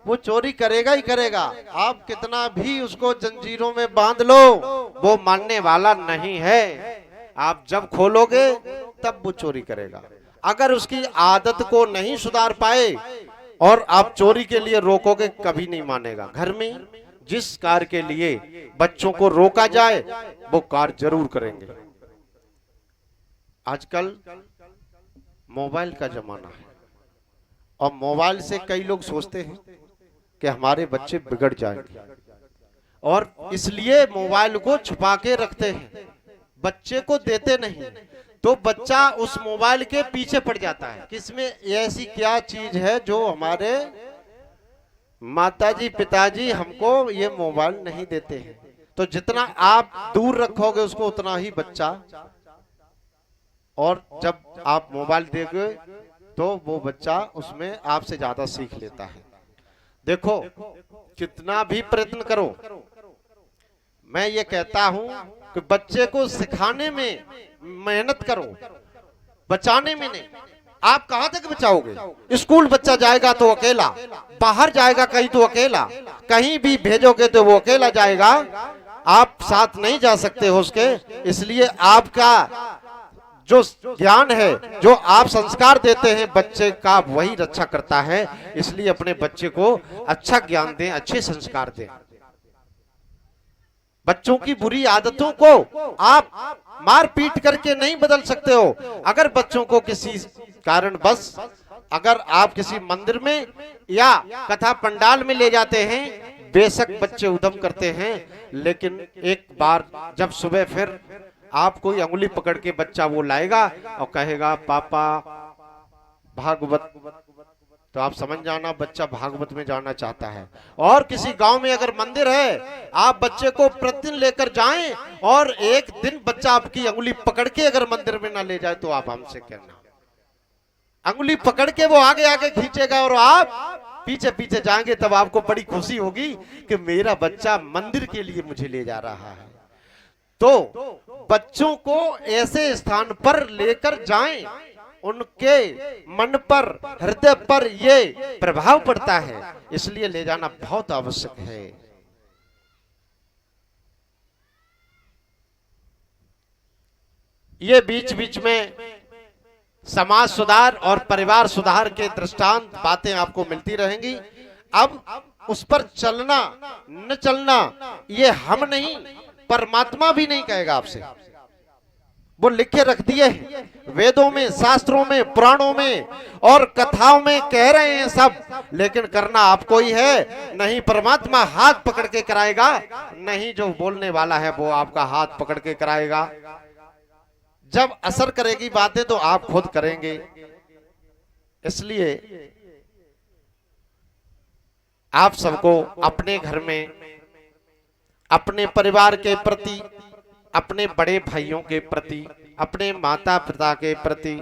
वो चोरी करेगा ही करेगा। आप कितना भी उसको जंजीरों में बांध लो, वो मानने वाला नहीं है। आप जब खोलोगे तब वो चोरी करेगा। अगर उसकी आदत को नहीं सुधार पाए और आप चोरी के लिए रोकोगे, कभी नहीं मानेगा। घर में जिस कार्य के लिए बच्चों को रोका जाए वो कार्य जरूर करेंगे। आजकल मोबाइल का जमाना है और मोबाइल से कई लोग सोचते हैं कि हमारे बच्चे बिगड़ जाएंगे और इसलिए मोबाइल को छुपा के रखते हैं, बच्चे को देते नहीं। तो बच्चा उस मोबाइल के पीछे पड़ जाता है कि इसमें ऐसी क्या चीज है जो हमारे माताजी पिताजी हमको ये मोबाइल नहीं देते हैं। तो जितना आप दूर रखोगे उसको उतना ही बच्चा, और जब आप मोबाइल दोगे तो वो बच्चा उसमें आपसे ज्यादा सीख लेता है। देखो कितना भी प्रयत्न करो, मैं ये कहता हूं कि बच्चे को सिखाने में मेहनत करो, बचाने में नहीं। आप कहां तक बचाओगे? स्कूल बच्चा जाएगा तो अकेला, बाहर जाएगा कहीं तो अकेला, कहीं भी भेजोगे तो वो अकेला जाएगा, आप साथ नहीं जा सकते हो उसके। इसलिए आपका जो ज्ञान है, जो आप संस्कार देते हैं बच्चे का, वही रक्षा करता है। इसलिए अपने बच्चे को अच्छा ज्ञान दें, अच्छे संस्कार दें। बच्चों की बुरी आदतों को आप मार पीट करके नहीं बदल सकते हो। अगर बच्चों को किसी कारण बस अगर आप किसी मंदिर में या कथा पंडाल में ले जाते हैं, बेशक बच्चे उद्यम करते हैं, लेकिन एक बार जब सुबह फिर आप कोई अंगुली पकड़ के बच्चा वो लाएगा और कहेगा पापा भागवत, तो आप समझ जाना बच्चा भागवत में जाना चाहता है। और किसी गांव में अगर मंदिर है, आप बच्चे को प्रतिदिन लेकर जाएं और एक दिन बच्चा आपकी अंगुली पकड़ के अगर मंदिर में ना ले जाए तो आप हमसे कहना। अंगुली पकड़ के वो आगे आगे खींचेगा और आप पीछे पीछे जाएंगे, तब आपको बड़ी खुशी होगी कि मेरा बच्चा मंदिर के लिए मुझे ले जा रहा है। तो बच्चों को ऐसे स्थान पर लेकर जाएं, उनके मन पर, हृदय पर ये प्रभाव पड़ता है, इसलिए ले जाना बहुत आवश्यक है। ये बीच बीच में समाज सुधार और परिवार सुधार के दृष्टांत बातें आपको मिलती रहेंगी। अब उस पर चलना न चलना ये हम नहीं, परमात्मा भी नहीं कहेगा आपसे, वो लिखे रख दिए हैं वेदों में, शास्त्रों में, पुराणों में और कथाओं में कह रहे हैं सब, लेकिन करना आपको ही है। नहीं परमात्मा हाथ पकड़ के कराएगा, नहीं जो बोलने वाला है वो आपका हाथ पकड़ के कराएगा। जब असर करेगी बातें तो आप खुद करेंगे। इसलिए आप सबको अपने घर में, अपने परिवार के प्रति, अपने बड़े भाइयों के प्रति, अपने माता पिता के प्रति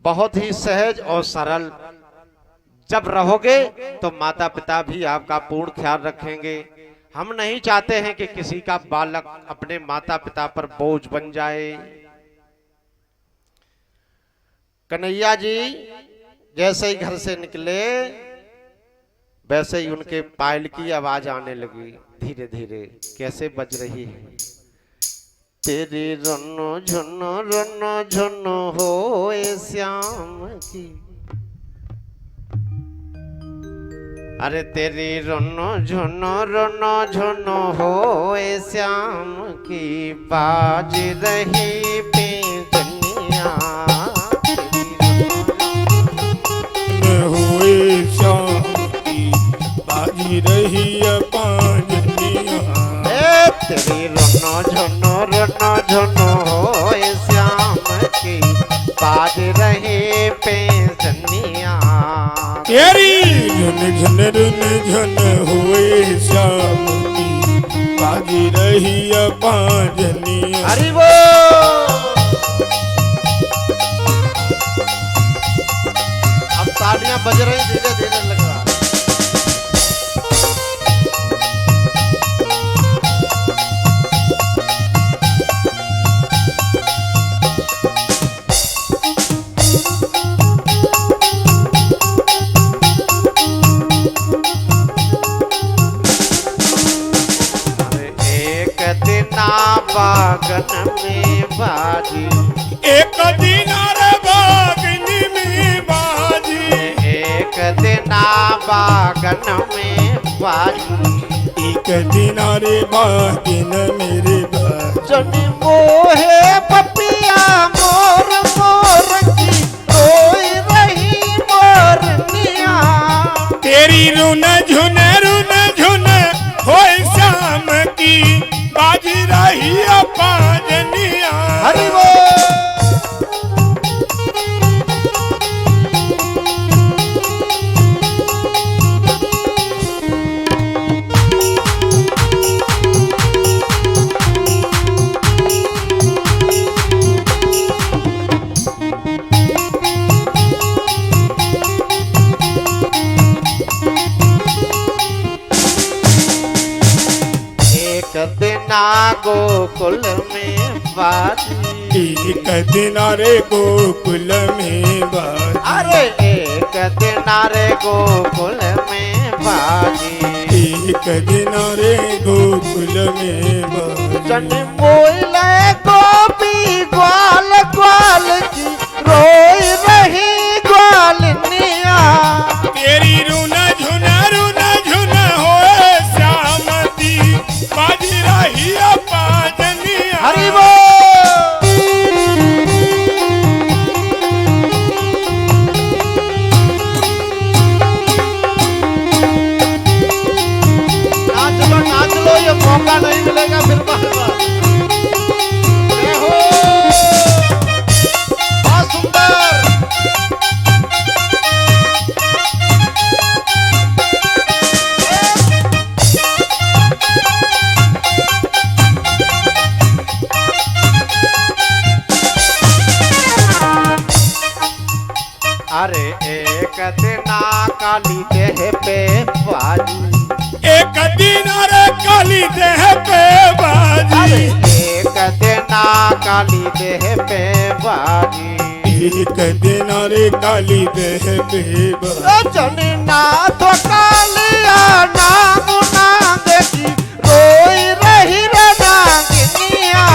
बहुत ही सहज और सरल जब रहोगे तो माता पिता भी आपका पूर्ण ख्याल रखेंगे। हम नहीं चाहते हैं कि किसी का बालक अपने माता पिता पर बोझ बन जाए। कन्हैया जी जैसे ही घर से निकले वैसे ही उनके पायल की आवाज आने लगी, धीरे धीरे कैसे बज रही है। तेरी रन्नो झुन्नो हो श्याम की, अरे तेरी रन्नो झुन्नो हो श्याम की, बाज रही पैंजनिया हुए श्याम की, बाजी रही पांजनिया। तेरी रन्नो झुन्नो हो श्याम की, बाज रही पैंजनिया। तेरी रुन झुन हुए श्याम की बाजी रही पांजनिया। हरि वो अब तालियां बज रही, धीरे धीरे लग रहा। बागन में बाजी, एक दिन रे बागनी में बाजी, एक दिन बागन में बाजी, एक दिन रे बागन मेरे बाजी। जनी मोहे पपिया मोर मोर की रोई रही मोरनिया। तेरी रुन झुन होए श्याम की बाजी रही पांजनिया। हरि वो दिना गोकुल में बाजी, एक दिन रे गोकुल में बाजी, अरे एक दिन रे गोकुल में बाजी, एक दिन रे गोकुल में बाजी। जन मोइले गोपी ग्वाल ग्वाल की रोई रही ग्वालनिया। तेरी रुन झुन होए श्याम की बाजी रही पांजनिया। हरि वो नाच लो, ये मौका नहीं मिलेगा फिर बार-बार। जय हो, बहुत सुंदर। अरे एक दिना काली देह पे बाजी, एक दिन रे काली देह पे बाजी, अरे एक दिना काली देह पे बाजी, एक दिन रे काली देह पे बाजी। जनी ना तो कालिया नाम ना देखी रोई रही रे नागिनिया।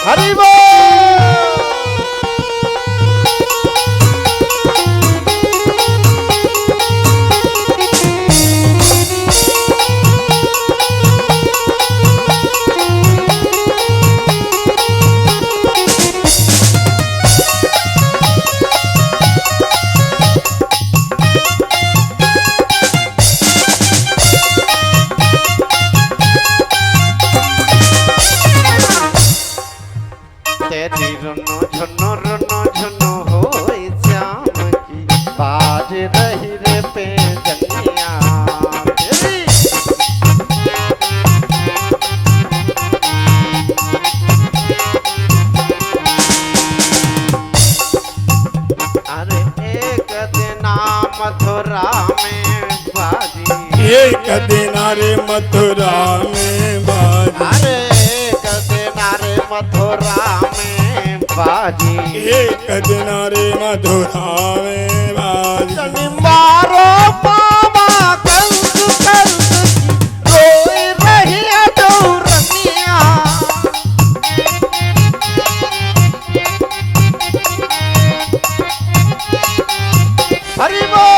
हरि वो तेरी रुनो झुनो होए श्याम की बाज रही रे पे जनिया। तेरी अरे एक दिन मथुरा में बाजी, एक दिन रे मथुरा में बाजी, अरे एक दिन रे मथुरा में बाजी, एक दिन रे मथुरा में बाजी। जनी मारो पावा कंस कंस की रोई रही डोरनिया। हरि बोल।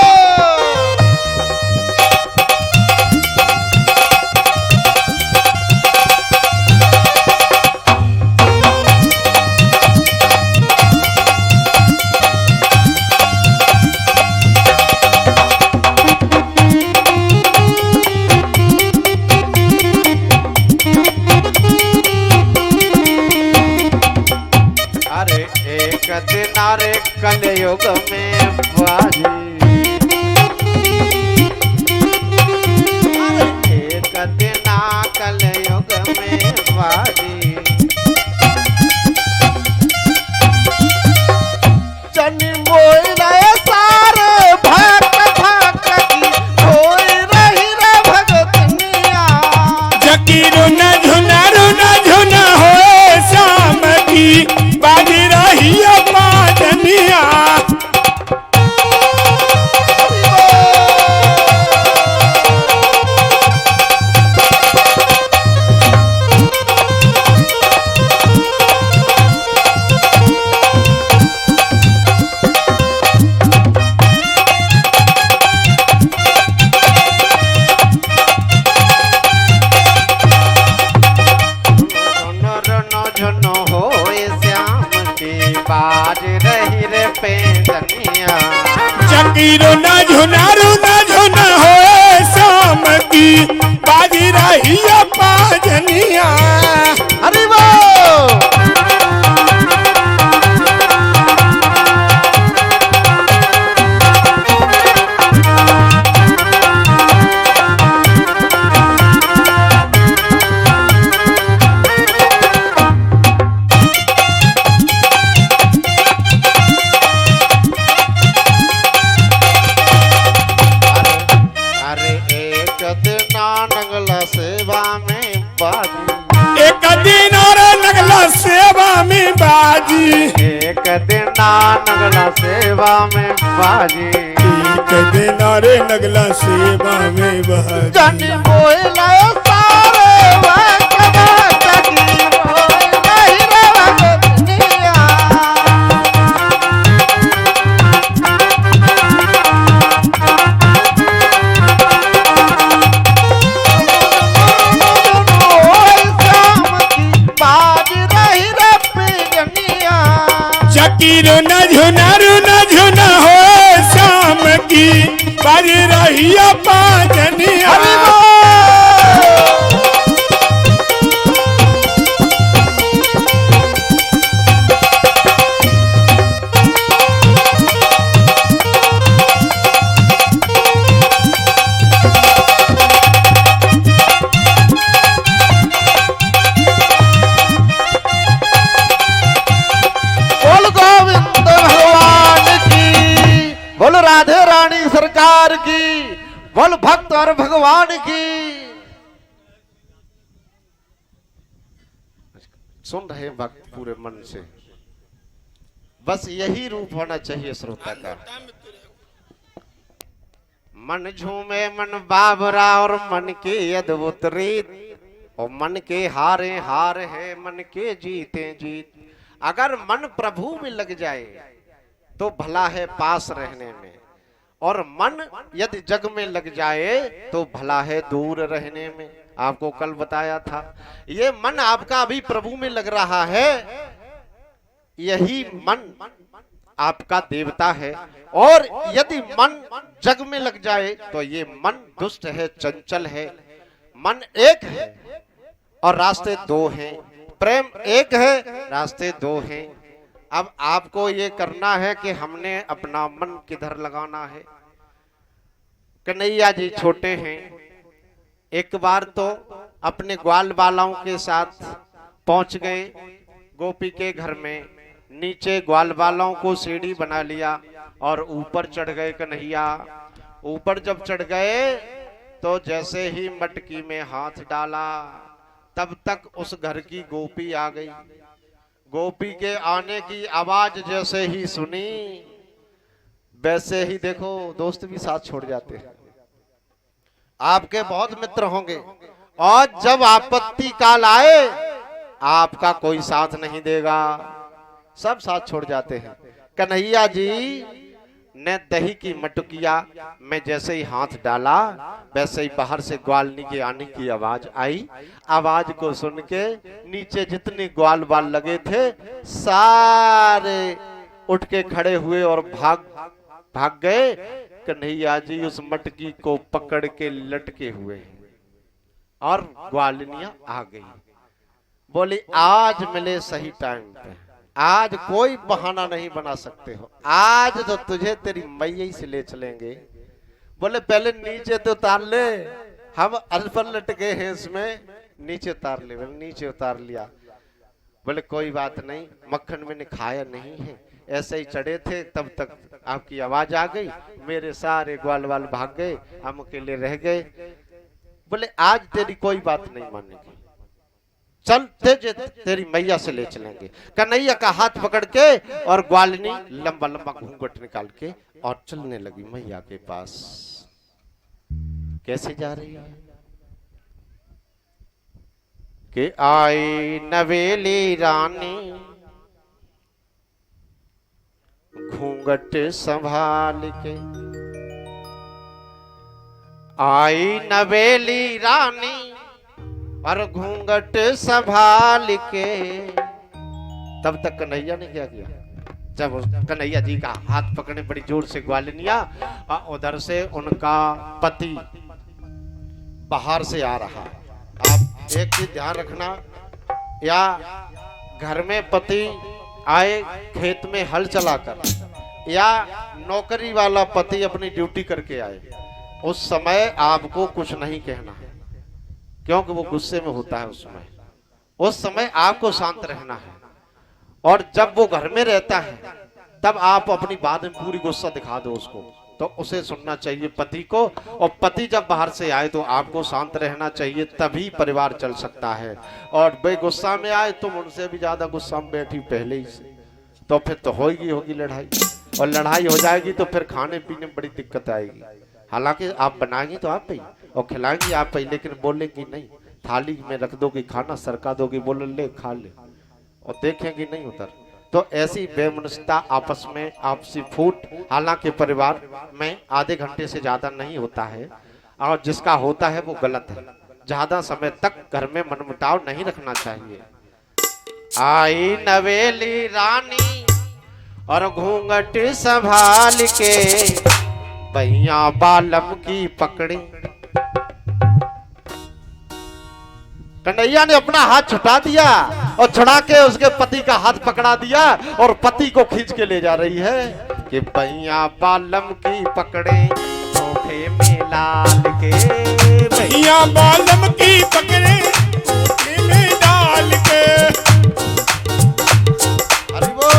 एक दिन रे कलयुग में बाजी, एक दिन कलयुग में बाजी। जनी मोई रहे सारे भक्त भक्त की होई रही रे भगतनिया। जकीरो न झुना रुना झुना होए शाम की बाजी रही पाजनिया। झुनो होए श्याम की बाज रही रे पैजनिया। जकीरो न झुना रुना झुना होए शाम की बाजी रही पाजनिया। अरे वो नगला सेवा में बाजी, एक दिन और नगला सेवा में बाजी, एक दिन नगला सेवा में बाजी। एक दिन और नगला सेवा में बाजी। जन बोला सारे वक्त वक्त की होई रही रे भगतनिया। जकीरो न झुना रुना झुना हो शाम की बाज रही पाजनिया। बोलो राधे रानी सरकार की, बोल भक्त और भगवान की। सुन रहे भक्त पूरे मन से, बस यही रूप होना चाहिए श्रोता का। मन झूमे मन बाबरा और मन के अद्भुत रीत, और मन के हारे हार है मन के जीते जीत। अगर मन प्रभु में लग जाए तो भला है पास रहने में, और मन यदि जग में लग जाए तो भला है दूर रहने में। आपको कल बताया था, ये मन आपका अभी प्रभु में लग रहा है, यही मन आपका देवता है। और यदि मन जग में लग जाए तो ये मन दुष्ट है, चंचल है। मन एक है और रास्ते दो हैं, प्रेम एक है, रास्ते दो हैं। अब आपको ये करना है कि हमने अपना मन किधर लगाना है। कन्हैया जी छोटे हैं, एक बार तो अपने ग्वाल बालाओं के साथ पहुंच गए गोपी के घर में। नीचे ग्वाल बालाओं को सीढ़ी बना लिया और ऊपर चढ़ गए कन्हैया। ऊपर जब चढ़ गए तो जैसे ही मटकी में हाथ डाला तब तक उस घर की गोपी आ गई। गोपी के आने की आवाज जैसे ही सुनी, वैसे ही देखो दोस्त भी साथ छोड़ जाते हैं। आपके बहुत मित्र होंगे, और जब आपत्ति काल आए आपका कोई साथ नहीं देगा, सब साथ छोड़ जाते हैं। कन्हैया जी ने दही की मटकिया में जैसे ही हाथ डाला, वैसे ही बाहर से ग्वालनी के आने की आवाज आई। आवाज को सुन के नीचे जितने ग्वाल बाल लगे थे सारे उठ के खड़े हुए और भाग गए। कन्हैया जी उस मटकी को पकड़ के लटके हुए और ग्वालनिया आ गई। बोली आज मिले सही टाइम पे, आज कोई बहाना नहीं बना सकते हो, आज तो तुझे तेरी मैया ही से ले चलेंगे। बोले पहले नीचे तो उतार ले, हम अल्पर लटके हैं इसमें, नीचे उतार ले। बोले नीचे उतार लिया। बोले कोई बात नहीं, मक्खन मैंने खाया नहीं है, ऐसे ही चढ़े थे, तब तक आपकी आवाज आ गई, मेरे सारे ग्वाल वाल भाग गए, हम अकेले रह गए। बोले आज तेरी कोई बात नहीं मानेगी, चल तेरी मैया से ले चलेंगे। कन्हैया का हाथ पकड़ के और ग्वालिनी लंबा लंबा घूंघट निकाल के और चलने लगी मैया के पास। कैसे जा रही है कि आई नवेली रानी घूंघट संभाल के, आई नवेली रानी और घूंघट संभाल के। तब तक कन्हैया ने क्या किया, जब कन्हैया जी का हाथ पकड़े बड़ी जोर से ग्वालिनिया, उधर से उनका पति बाहर से आ रहा। आप एक चीज ध्यान रखना, या घर में पति आए खेत में हल चलाकर, या नौकरी वाला पति अपनी ड्यूटी करके आए, उस समय आपको कुछ नहीं कहना है, क्योंकि वो गुस्से में होता है। उस समय आपको शांत रहना है। और जब वो घर में रहता है तब आप अपनी बात में पूरी गुस्सा दिखा दो उसको, तो उसे सुनना चाहिए पति को। और पति जब बाहर से आए तो आपको शांत रहना चाहिए, तभी परिवार चल सकता है। और वे गुस्सा में आए, तुम उनसे भी ज्यादा गुस्सा में बैठी पहले ही से, तो फिर तो होगी लड़ाई, और लड़ाई हो जाएगी तो फिर खाने पीने में बड़ी दिक्कत आएगी। हालांकि आप बनाएंगी तो आप ही और खिलाएंगी आप ही, लेकिन बोलेंगी नहीं, थाली में रख दोगी खाना, सरका दोगी, बोल ले खा ले, और देखेंगी नहीं उधर। तो ऐसी बेमनस्ता आपस में आपसी फूट, हालांकि परिवार में आधे घंटे से ज्यादा नहीं होता है, और जिसका होता है वो गलत है। ज्यादा समय तक घर में मनमुटाव नहीं रखना चाहिए। आई नवेली रानी और घूंघट संभाल के, भैया बालम की पकड़ी। कन्हैया ने अपना हाथ छुटा दिया और छुड़ा के उसके पति का हाथ पकड़ा दिया, और पति को खींच के ले जा रही है कि भैया बालम की पकड़े धोखे में लाल के, भैया बालम की पकड़े धोखे में डाल के। अरे वो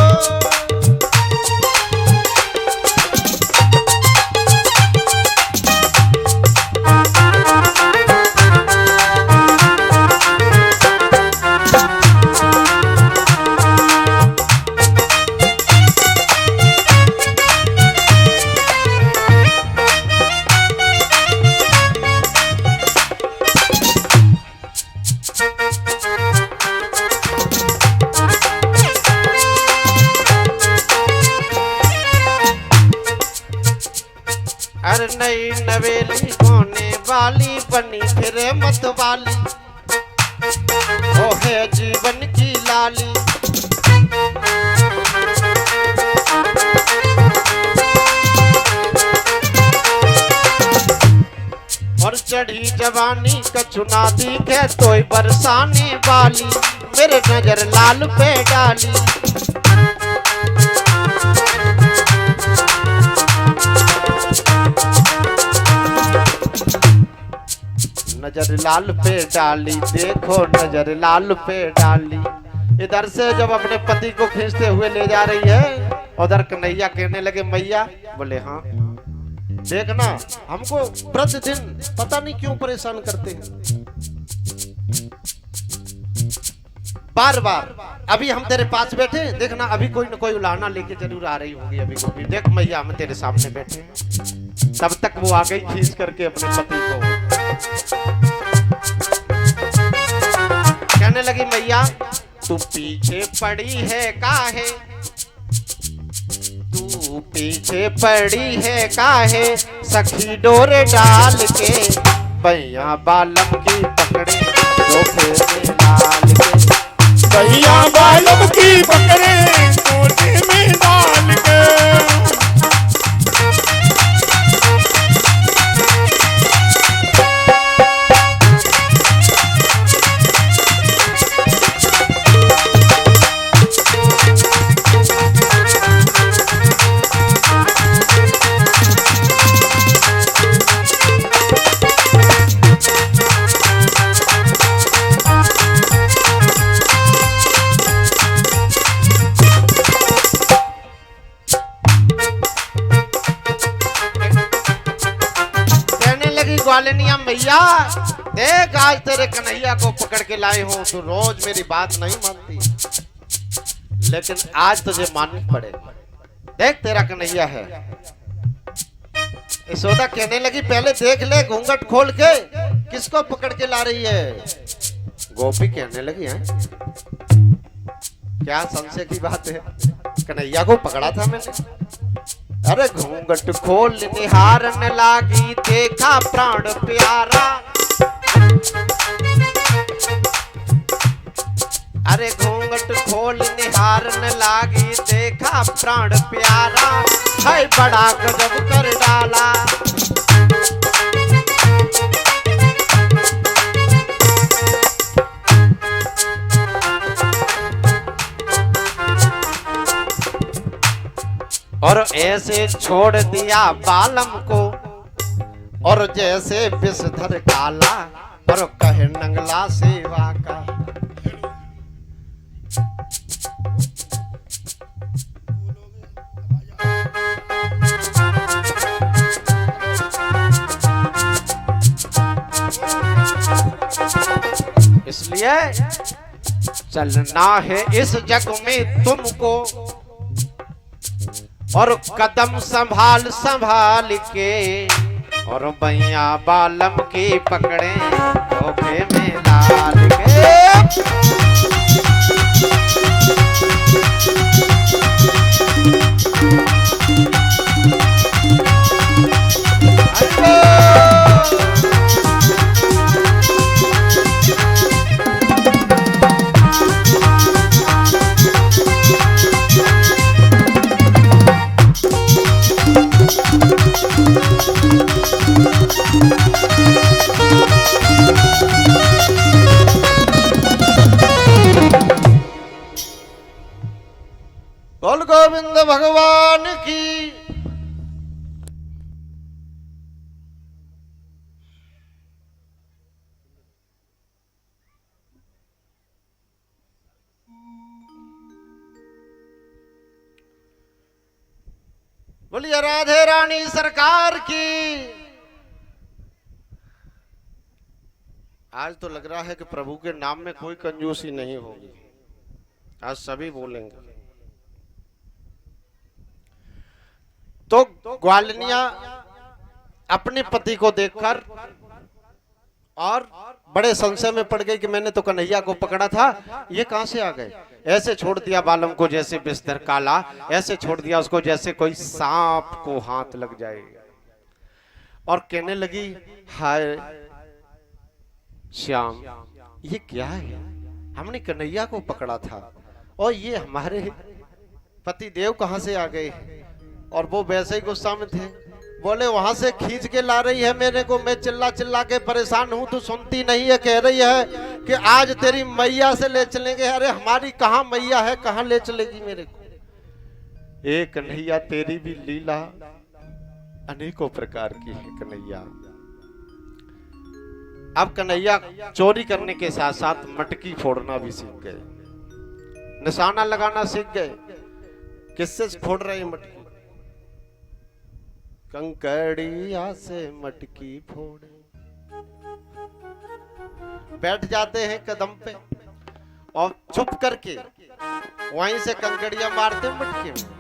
अरे नई नवेली होने वाली बनी फिर मत वाली, वो है जीवन की लाली। और चढ़ी जवानी कछुना दिखे तोय बरसाने वाली, मेरे नजर लाल पे डाली। नजर लाल पे डाली, देखो नजर लाल पे डाली। इधर से जब अपने पति को खींचते हुए ले जा रही है, उधर कन्हैया कहने लगे मैया। बोले हाँ देखना, हमको प्रतिदिन पता नहीं क्यों परेशान करते हैं, बार बार। अभी हम तेरे पास बैठे, देखना अभी कोई न कोई उलाहना लेके जरूर आ रही होगी। अभी को भी देख मैया, हम तेरे सामने बैठे हैं। तब तक वो आ गई खींच करके अपने पति को। कहने लगी मैया तू पीछे पड़ी है काहे, तू पीछे पड़ी है काहे, सखी डोर डाल के, भैया बालम की पकड़े धोखे में डाल के, भैया बालम की पकड़े धोखे में डाल के। ग्वालिनिया मैया, देख आज तेरे कन्हैया को पकड़ के लाए हूं। तू रोज मेरी बात नहीं मानती, लेकिन आज तुझे माननी पड़ेगी। देख तेरा कन्हैया है। यशोदा कहने लगी पहले देख ले घूंघट खोल के किसको पकड़ के ला रही है। गोपी कहने लगी है क्या संशय की बात है, कन्हैया को पकड़ा था मैंने। अरे घूंघट खोल निहारन लागी, देखा प्राण प्यारा। अरे घूंघट खोल निहारन लागी, देखा प्राण प्यारा। है बड़ा गजब कर डाला। और ऐसे छोड़ दिया बालम को, और जैसे विषधर काला, और कहे नंगला सेवा का। इसलिए चलना है इस जग में तुमको, और कदम संभाल संभाल के, और बैया बालम की पकड़े धोखे में डाल के। बोल गोविंद भगवान की। बोलिए राधे रानी सरकार की। आज तो लग रहा है कि प्रभु के नाम में कोई कंजूसी नहीं होगी, आज सभी बोलेंगे। तो ग्वालिनिया अपने पति को देखकर और बड़े संशय में पड़ गई कि मैंने तो कन्हैया को पकड़ा था, ये कहां से आ गए। ऐसे छोड़ दिया बालम को जैसे बिस्तर काला, ऐसे छोड़ दिया उसको जैसे कोई सांप को हाथ लग जाए। और कहने लगी हाय श्याम, ये क्या है, हमने कन्हैया को पकड़ा था और ये हमारे पति देव कहां से आ गए। और वो वैसे ही गुस्सा में थे, बोले वहां से खींच के ला रही है मेरे को, मैं चिल्ला चिल्ला के परेशान हूं, तू सुनती नहीं है। कह रही है कि आज तेरी मैया से ले चलेंगे। अरे हमारी कहां मैया है, कहां ले चलेगी मेरे को। एक कन्हैया तेरी भी लीला अनेकों प्रकार की है कन्हैया। अब कन्हैया चोरी करने के साथ साथ मटकी फोड़ना भी सीख गए, निशाना लगाना सीख गए। किससे फोड़ रहे हैं मटकी, कंकड़िया से मटकी फोड़े। बैठ जाते हैं कदम पे और छुप करके वहीं से कंकड़िया मारते मटकी में।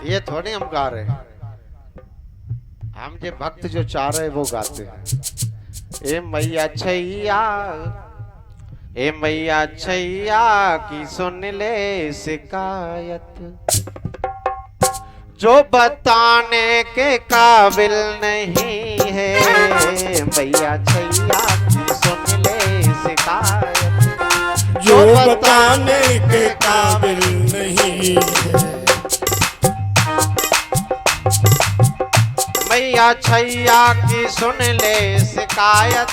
ये थोड़ी हम गा रहे हैं, हम जो भक्त जो चाह रहे वो गाते हैं। ए मैया छैया, ए मैया छैया की सुन ले शिकायत, जो बताने के काबिल नहीं है। मैया छैया की सुन ले शिकायत, जो बताने के काबिल नहीं है। मैया छैया की सुन ले शिकायत,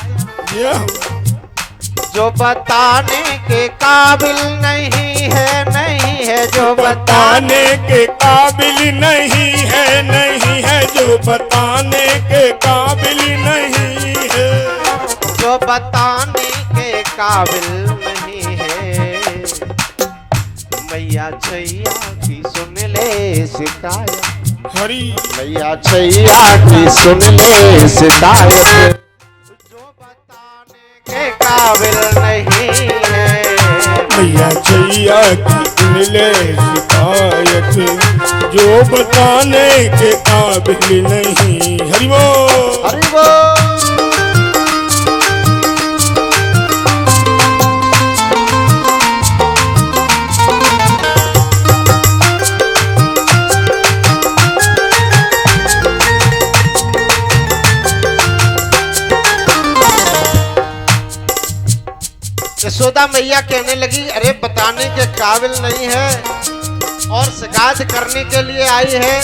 जो बताने के काबिल नहीं है, नहीं है जो बताने के काबिल नहीं है, नहीं है जो बताने के काबिल नहीं है। काबिल नहीं है। मैया छैया की सुन ले शिकायत, हरी मैया छैया की सुन ले शिकायत, जो बताने के काबिल नहीं है। मैया छैया की मिले शिकायत, जो बताने के काबिल नहीं। हरि बोल। हरि बोल। यशोदा मैया कहने लगी, अरे बताने के काबिल नहीं है और शिकायत करने के लिए आई है,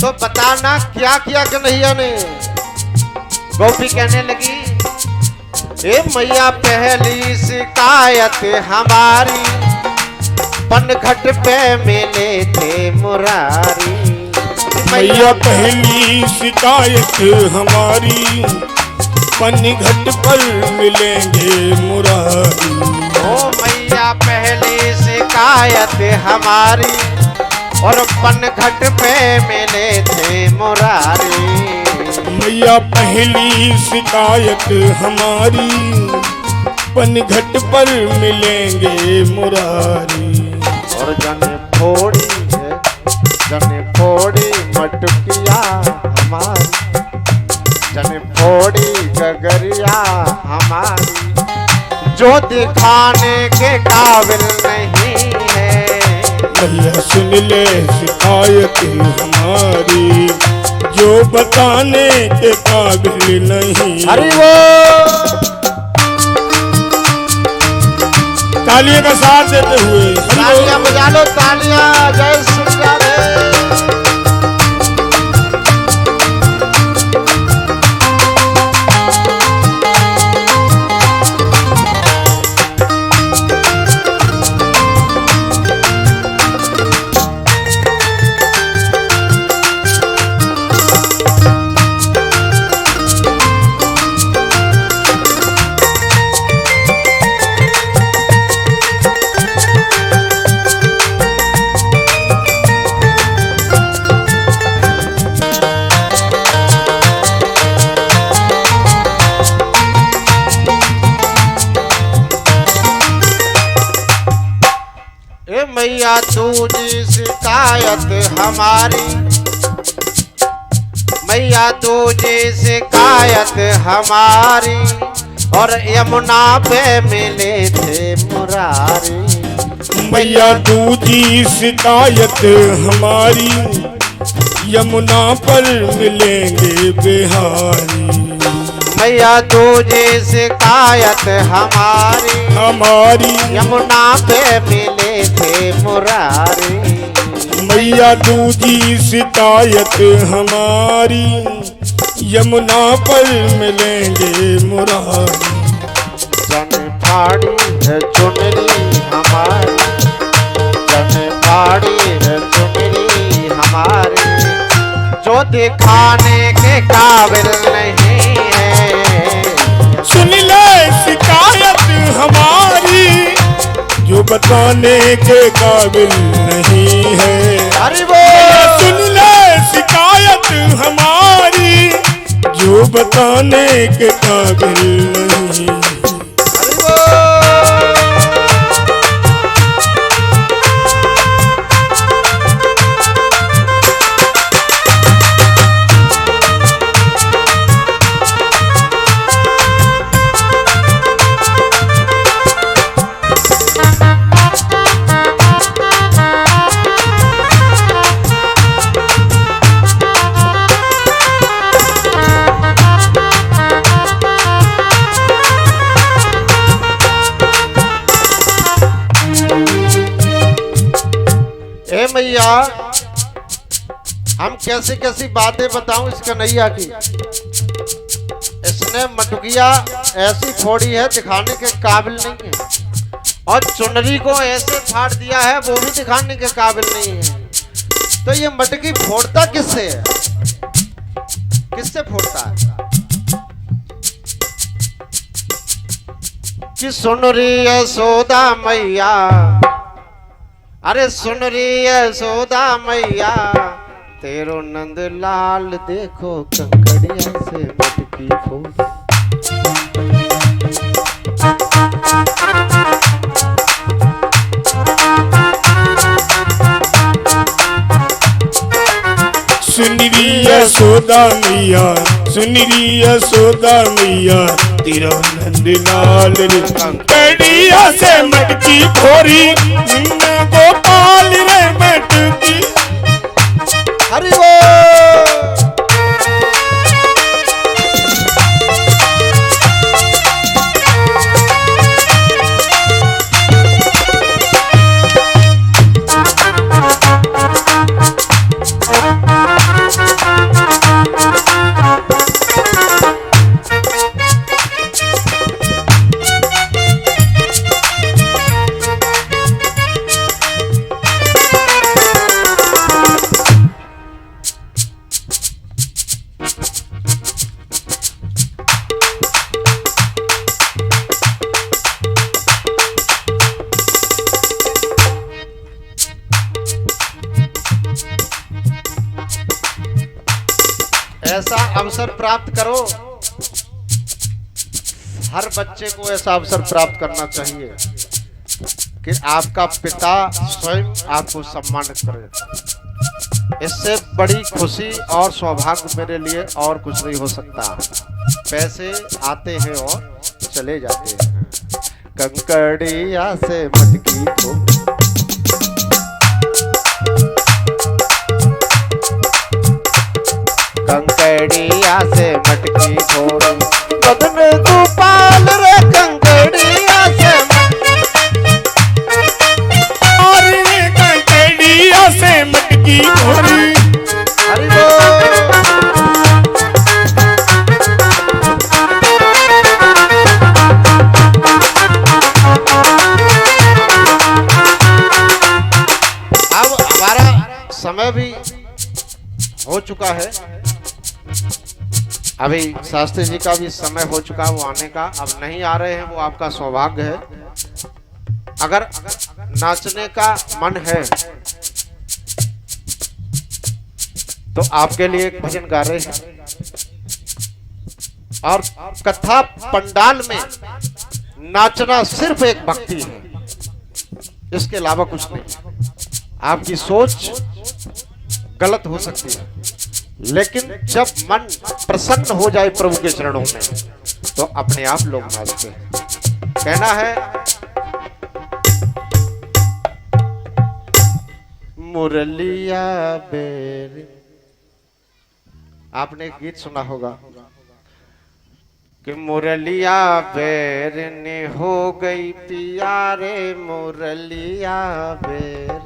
तो बताना क्या किया कन्हैया ने। गोपी कहने लगी, ए मैया पहली शिकायत हमारी, पनघट पे मिले थे मुरारी। मैया पहली शिकायत हमारी, पनघट पर मिलेंगे मुरारी। ओ मैया पहली शिकायत हमारी, और पनघट पे मिले थे मुरारी। मैया पहली शिकायत हमारी, पनघट पर मिलेंगे मुरारी। और जन फोड़ी मटकिया हमारी, जन फोड़ी गगरिया हमारी, जो दिखाने के काबिल नहीं है। मैया सुन ले शिकायत हमारी, जो बताने के काबिल नहीं। हरि बोल। तालियों का साथ देते हुए तालियां बजा लो, तालियां। जय श्री राधे। मैया तुझी शिकायत हमारी, मैया तुझी शिकायत हमारी, और यमुना पे मिले थे मुरारी। मैया तुझी शिकायत हमारी, यमुना पर मिलेंगे बिहारी। मैया तुझी शिकायत हमारी, यमुना पे मिले थे मुरारी। मैया तुझी शिकायत हमारी, यमुना पर मिलेंगे मुरारी। जन फाड़ी है चुनरी हमारी, जन फाड़ी है चुनरी हमारी, जो दिखाने के काबिल नहीं है। सुन ले शिकायत हमारी, जो बताने के काबिल नहीं है। हरि बोल। सुन ले शिकायत हमारी, जो बताने के काबिल नहीं। हरि बोल। मैया हम कैसी कैसी बातें बताऊं इस कन्हैया की। इसने मटुकिया ऐसी फोड़ी है दिखाने के काबिल नहीं है, और चुनरी को ऐसे फाड़ दिया है वो भी दिखाने के काबिल नहीं है। तो ये मटकी फोड़ता किससे है, किससे फोड़ता है? कि सुन री यशोदा मैया, अरे सुन री यशोदा मैया, तेरो नंद लाल देखो कंकड़िया से मटकी फोड़। सुन री यशोदा मैया, सुन री यशोदा मैया, तेरा नंद लाल रे कंकड़िया से मटकी फोड़ी, नंद गोपाल रे मटकी। हरि बोल। ऐसा अवसर प्राप्त करो, हर बच्चे को ऐसा अवसर प्राप्त करना चाहिए कि आपका पिता स्वयं आपको सम्मानित करे। इससे बड़ी खुशी और सौभाग्य मेरे लिए और कुछ नहीं हो सकता। पैसे आते हैं और चले जाते हैं, कंकड़िया से मटकी को। कंकड़िया से मटकी फोड़, बदन गोपाल रे कंकड़िया से, अरे कंकड़िया से मटकी फोड़ी। हरि बोल। अब हमारा समय भी हो चुका है, अभी शास्त्री जी का भी समय हो चुका है वो आने का। अब नहीं आ रहे हैं वो आपका सौभाग्य है। अगर नाचने का मन है तो आपके लिए एक भजन गा रहे हैं। और कथा पंडाल में नाचना सिर्फ एक भक्ति है, इसके अलावा कुछ नहीं। आपकी सोच गलत हो सकती है, लेकिन जब मन प्रसन्न हो जाए प्रभु के चरणों में तो अपने आप लोग नाचते हैं। कहना है, मुरलिया बेर, आपने एक गीत सुना होगा कि मुरलिया बेरनी हो गई पियारे, मुरलिया बेर,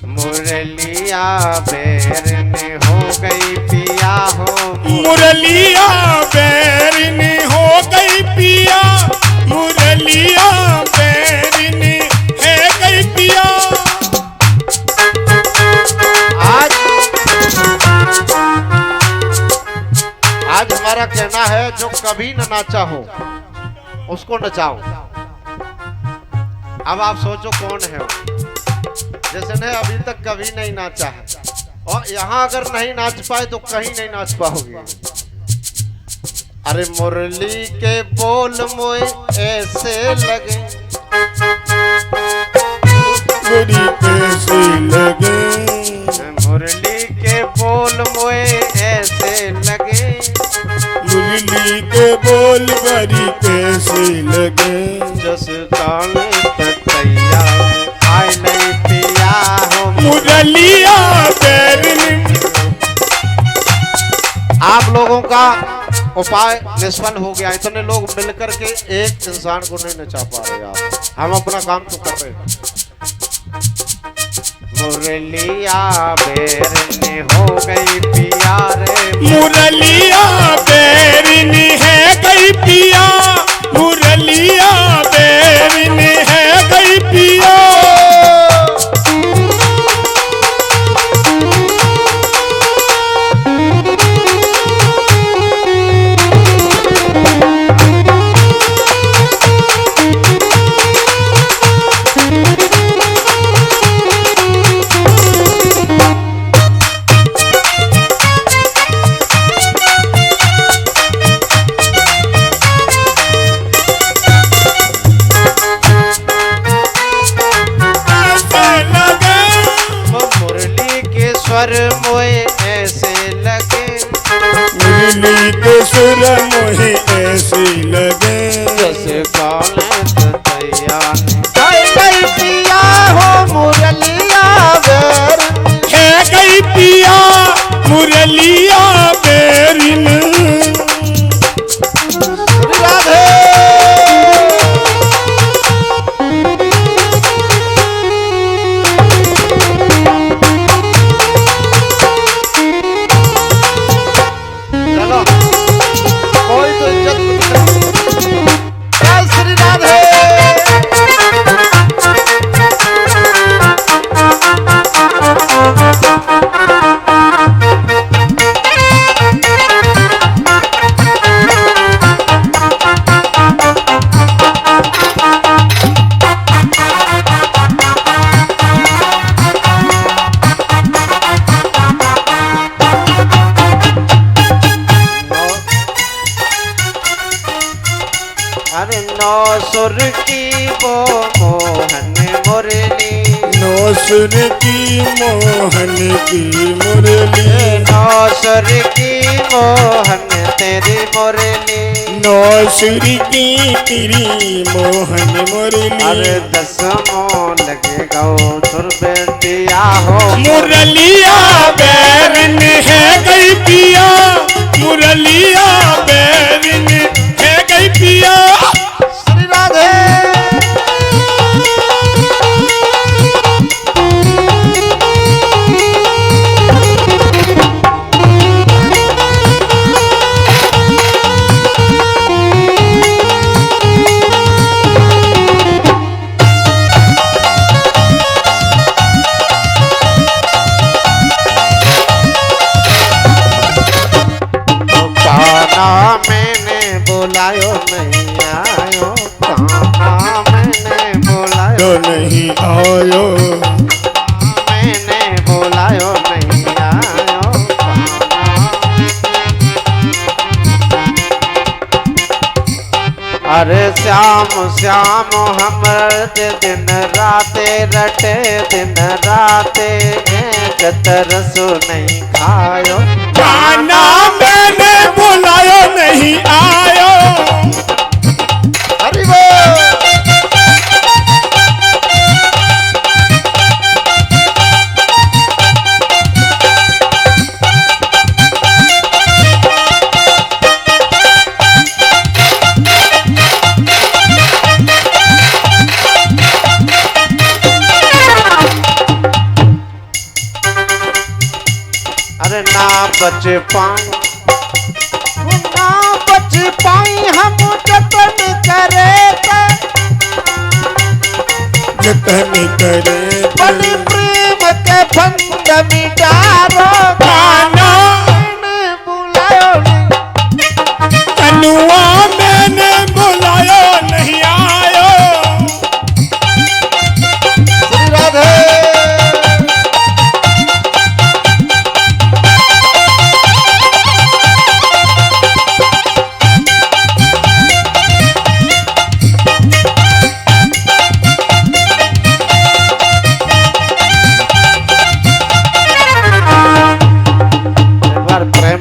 मुरलिया बेरनी हो गई पिया हो, मुरलिया बेरनी हो गई पिया, मुरलिया बेरनी है गई पिया। आज हमारा कहना है, जो कभी न नाचा हो उसको नचाओ। अब आप सोचो कौन है वो, जिसने अभी तक कभी नहीं नाचा है, और यहाँ अगर नहीं नाच पाए तो कहीं नहीं नाच पाओगे। अरे मुरली के बोल मोए ऐसे लगे, मुरली कैसे लगे, मुरली के बोल मोए ऐसे लगे, मुरली के बोल बड़ी कैसे लगे, जस ताने तैया आए नहीं पिया हो, मुरलिया बेरनी। आप लोगों का उपाय निष्फल हो गया। इतने लोग मिलकर के एक इंसान को नहीं नचा पा रहे आप। हम अपना काम तो कर रहे हैं। मुरलिया बेरनी हो गई पिया रे, मुरलिया बेरनी है गई पिया, मुरलिया बेरनी है गई पिया। स्वर मोए ऐसे लगे, मुरली के सुर मोहे ऐसे लगे, जैसे कौन तैया गई पिया हो मुरलिया बेर, है गई पिया मुरलिया बेरिन। राधे चलो कोई तो इज्जत जय श्री राधे। अरे नौ सुर की वो मोहन मुरली, नौ सुर की मोहन की मुरली, नौ सुर की मोहन तेरी मुरली, नौ सुर की तेरी मोहन मुरली। अरे दसमों लगे गौ सुर बेटिया हो मुरलिया बैरन है गई पिया, मुरलिया बैरन है गई पिया। श्री राधे। काना मैंने बुलायो नहीं आयो, काना मैंने बुलायो तो नहीं आयो, मैंने बुलायो नहीं आयो, अरे श्याम श्याम हम दिन राते रटे, दिन राते एक तरसो नहीं खायो, काना मैंने बुलायो नहीं आयो। हरि बोल। अरे ना बच पाए, ना बच पाई हम जतन करे, जतन करे बलि प्रेम के फंद मिटारो, काना मैंने बुलायो नहीं, कनुआ मैंने बुलायो नहीं आयो। श्री राधे।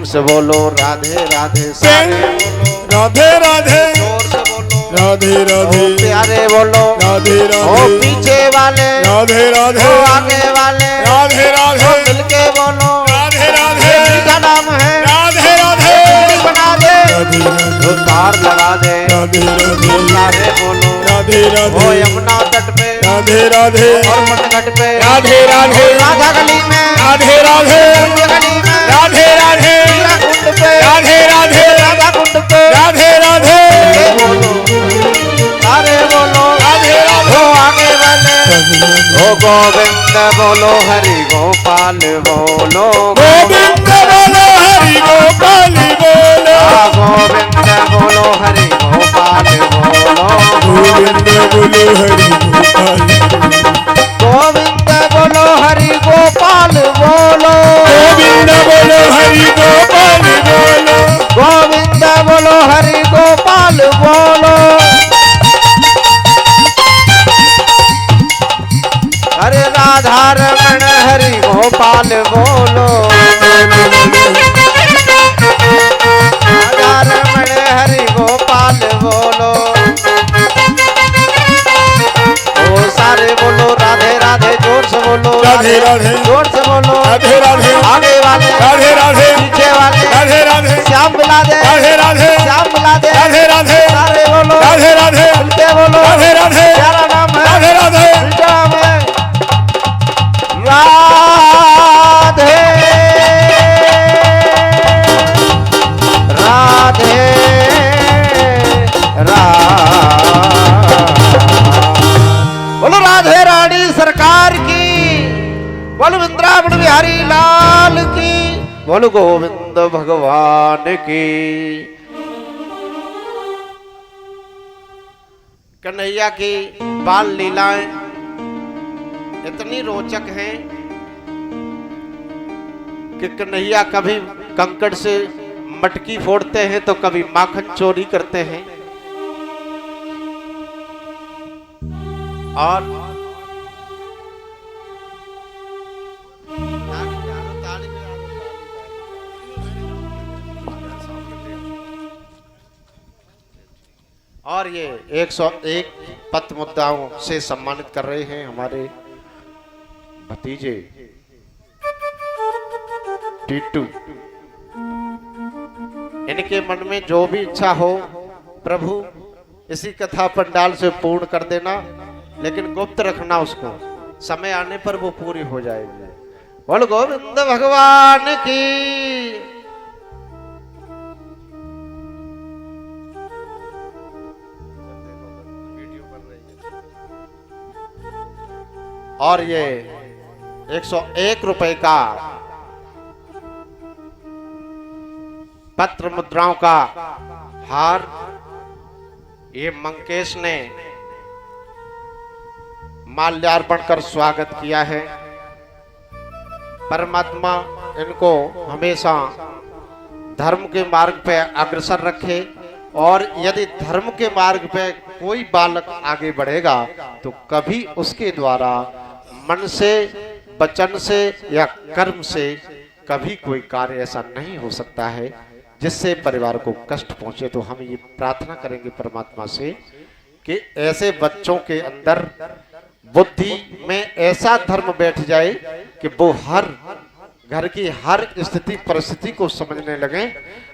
से बोलो राधे राधे, सारे बोलो राधे राधे, जोर से बोलो राधे राधे, ओ प्यारे बोलो राधे ओ राधे, पीछे वाले राधे राधे, ओ आगे वाले राधे राधे, ओ मिलके बोलो राधे राधे, मीठा नाम है राधे राधे, बना दे राधे राधे, तो तार लगा दे, राधे राधे, सारे बोलो राधे राधे, ओ यमुना तट पे राधे राधे, और मटघट पे राधे राधे, राधा गली में राधे राधे, गली में राधे राधे, मीरा कुंड पे राधे राधे, राधा कुंड पे राधे राधे, बोलो सारे बोलो राधे राधे, ओ आगे वाले ओ गोविंद बोलो हरि गोपाल बोलो गोविंद बोलो हरि गोपाल बोलो, गोविंद बोलो हरि गोपाल बोलो गोविंद बोलो हरि गोपाल, गोविंद बोलो हरि गोपाल बोलो गोविंद बोलो हरि गोपाल बोलो, गोविंद बोलो हरि गोपाल बोलो। हरे राधा रमण हरि गोपाल बोलो राधे राधे जोर से बोलो राधे राधे आगे वाले राधे राधे पीछे वाले राधे राधे श्याम मिला दे राधे राधे श्याम मिला दे राधे राधे सारे बोलो राधे राधे मिलके बोलो राधे राधे प्यारा नाम है राधे राधे मीठा नाम है राधे राधे बोलो राधे रानी सरकार की, बोलो वृंदावन बिहारी लाल की, बोलो गोविंद भगवान की। कन्हैया की बाल लीलाएं इतनी रोचक हैं कि कन्हैया कभी कंकड़ से मटकी फोड़ते हैं तो कभी माखन चोरी करते हैं और ये 101 पत मुद्दाओं से सम्मानित कर रहे हैं हमारे भतीजे टीटू। इनके मन में जो भी इच्छा हो प्रभु इसी कथा पंडाल से पूर्ण कर देना, लेकिन गुप्त रखना उसको, समय आने पर वो पूरी हो जाएगी। बोल गोविंद भगवान की। और ये 101 रुपए का पत्र मुद्राओं का हार ये मंकेश ने माल्यार्पण कर स्वागत किया है। परमात्मा इनको हमेशा धर्म के मार्ग पे अग्रसर रखे, और यदि धर्म के मार्ग पे कोई बालक आगे बढ़ेगा तो कभी उसके द्वारा मन से, वचन से या कर्म से कभी कोई कार्य ऐसा नहीं हो सकता है जिससे परिवार को कष्ट पहुंचे। तो हम ये प्रार्थना करेंगे परमात्मा से कि ऐसे बच्चों के अंदर बुद्धि में ऐसा धर्म बैठ जाए कि वो हर घर की हर स्थिति परिस्थिति को समझने लगे।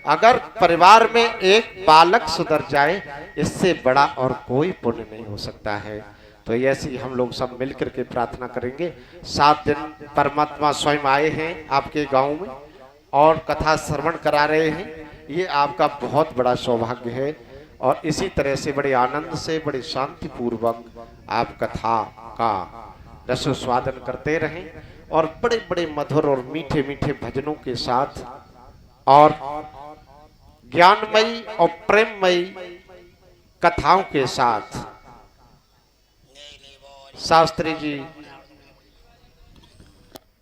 अगर परिवार में एक बालक सुधर जाए, इससे बड़ा और कोई पुण्य नहीं हो सकता है। तो ऐसी हम लोग सब मिलकर के प्रार्थना करेंगे। 7 दिन परमात्मा स्वयं आए हैं आपके गांव में और कथा श्रवण करा रहे हैं। ये आपका बहुत बड़ा सौभाग्य है, और इसी तरह से बड़े आनंद से, बड़े शांति पूर्वक आप कथा का रसस्वादन करते रहें, और बड़े बड़े मधुर और मीठे मीठे भजनों के साथ और ज्ञानमयी और प्रेममयी कथाओं के साथ। शास्त्री जी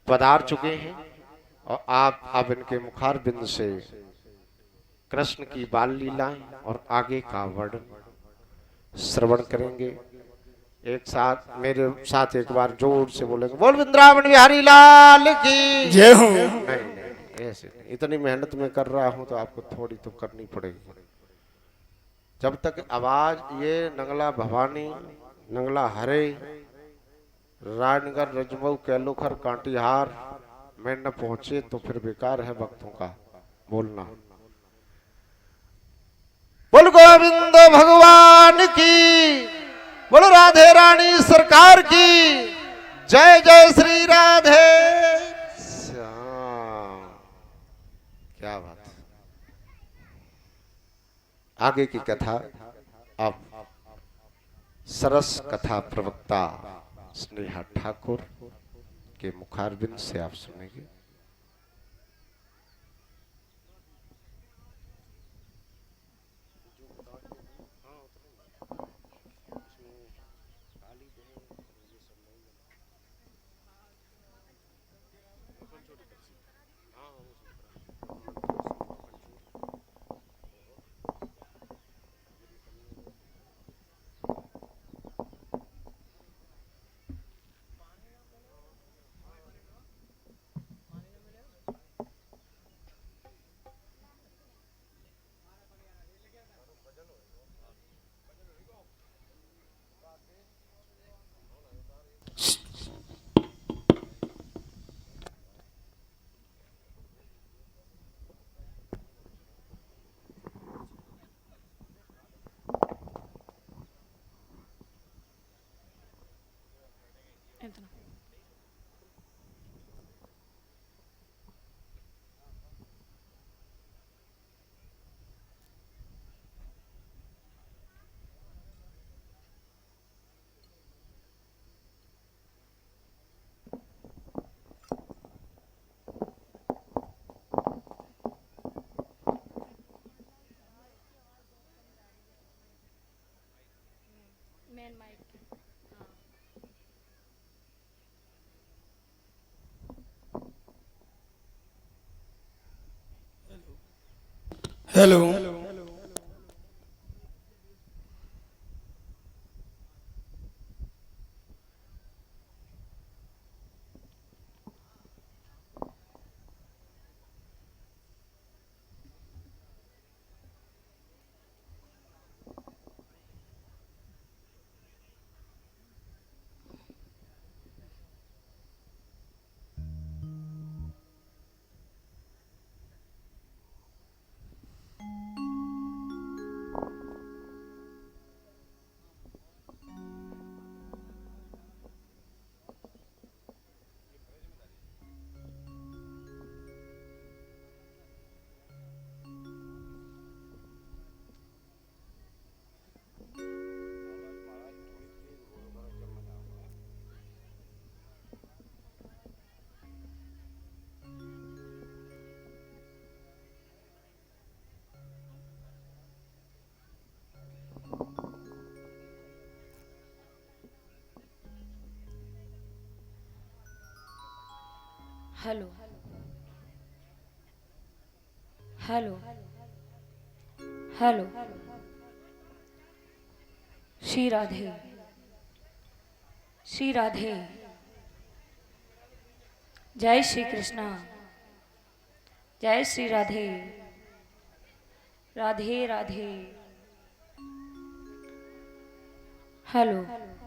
पधार चुके हैं और आप अब इनके मुखारबिंद से कृष्ण की बाल लीलाएं और आगे का वर्णन श्रवण करेंगे। एक साथ मेरे साथ एक बार जोर से बोलेंगे, बोल वृंदावन बिहारी लाल की जय हो। नहीं, ऐसे नहीं। इतनी मेहनत में कर रहा हूं तो आपको थोड़ी तो करनी पड़ेगी। जब तक आवाज ये नंगला भवानी, नंगला हरे, राजनगर, रजमऊ, कैलोखर, कांटीहार में न पहुंचे तो फिर बेकार है भक्तों का बोलना। बोल गोविंद भगवान की, बोलो राधे रानी सरकार की जय। जय श्री राधे श्याम। क्या बात है। आगे की कथा अब सरस कथा प्रवक्ता स्नेहा ठाकुर के मुखारबिंद से आप सुनेंगे। इतना। Main mic. Hello hello hello hello. Shri Radhe, Shri Radhe. जय श्री कृष्णा, जय श्री राधे, राधे राधे। हेलो।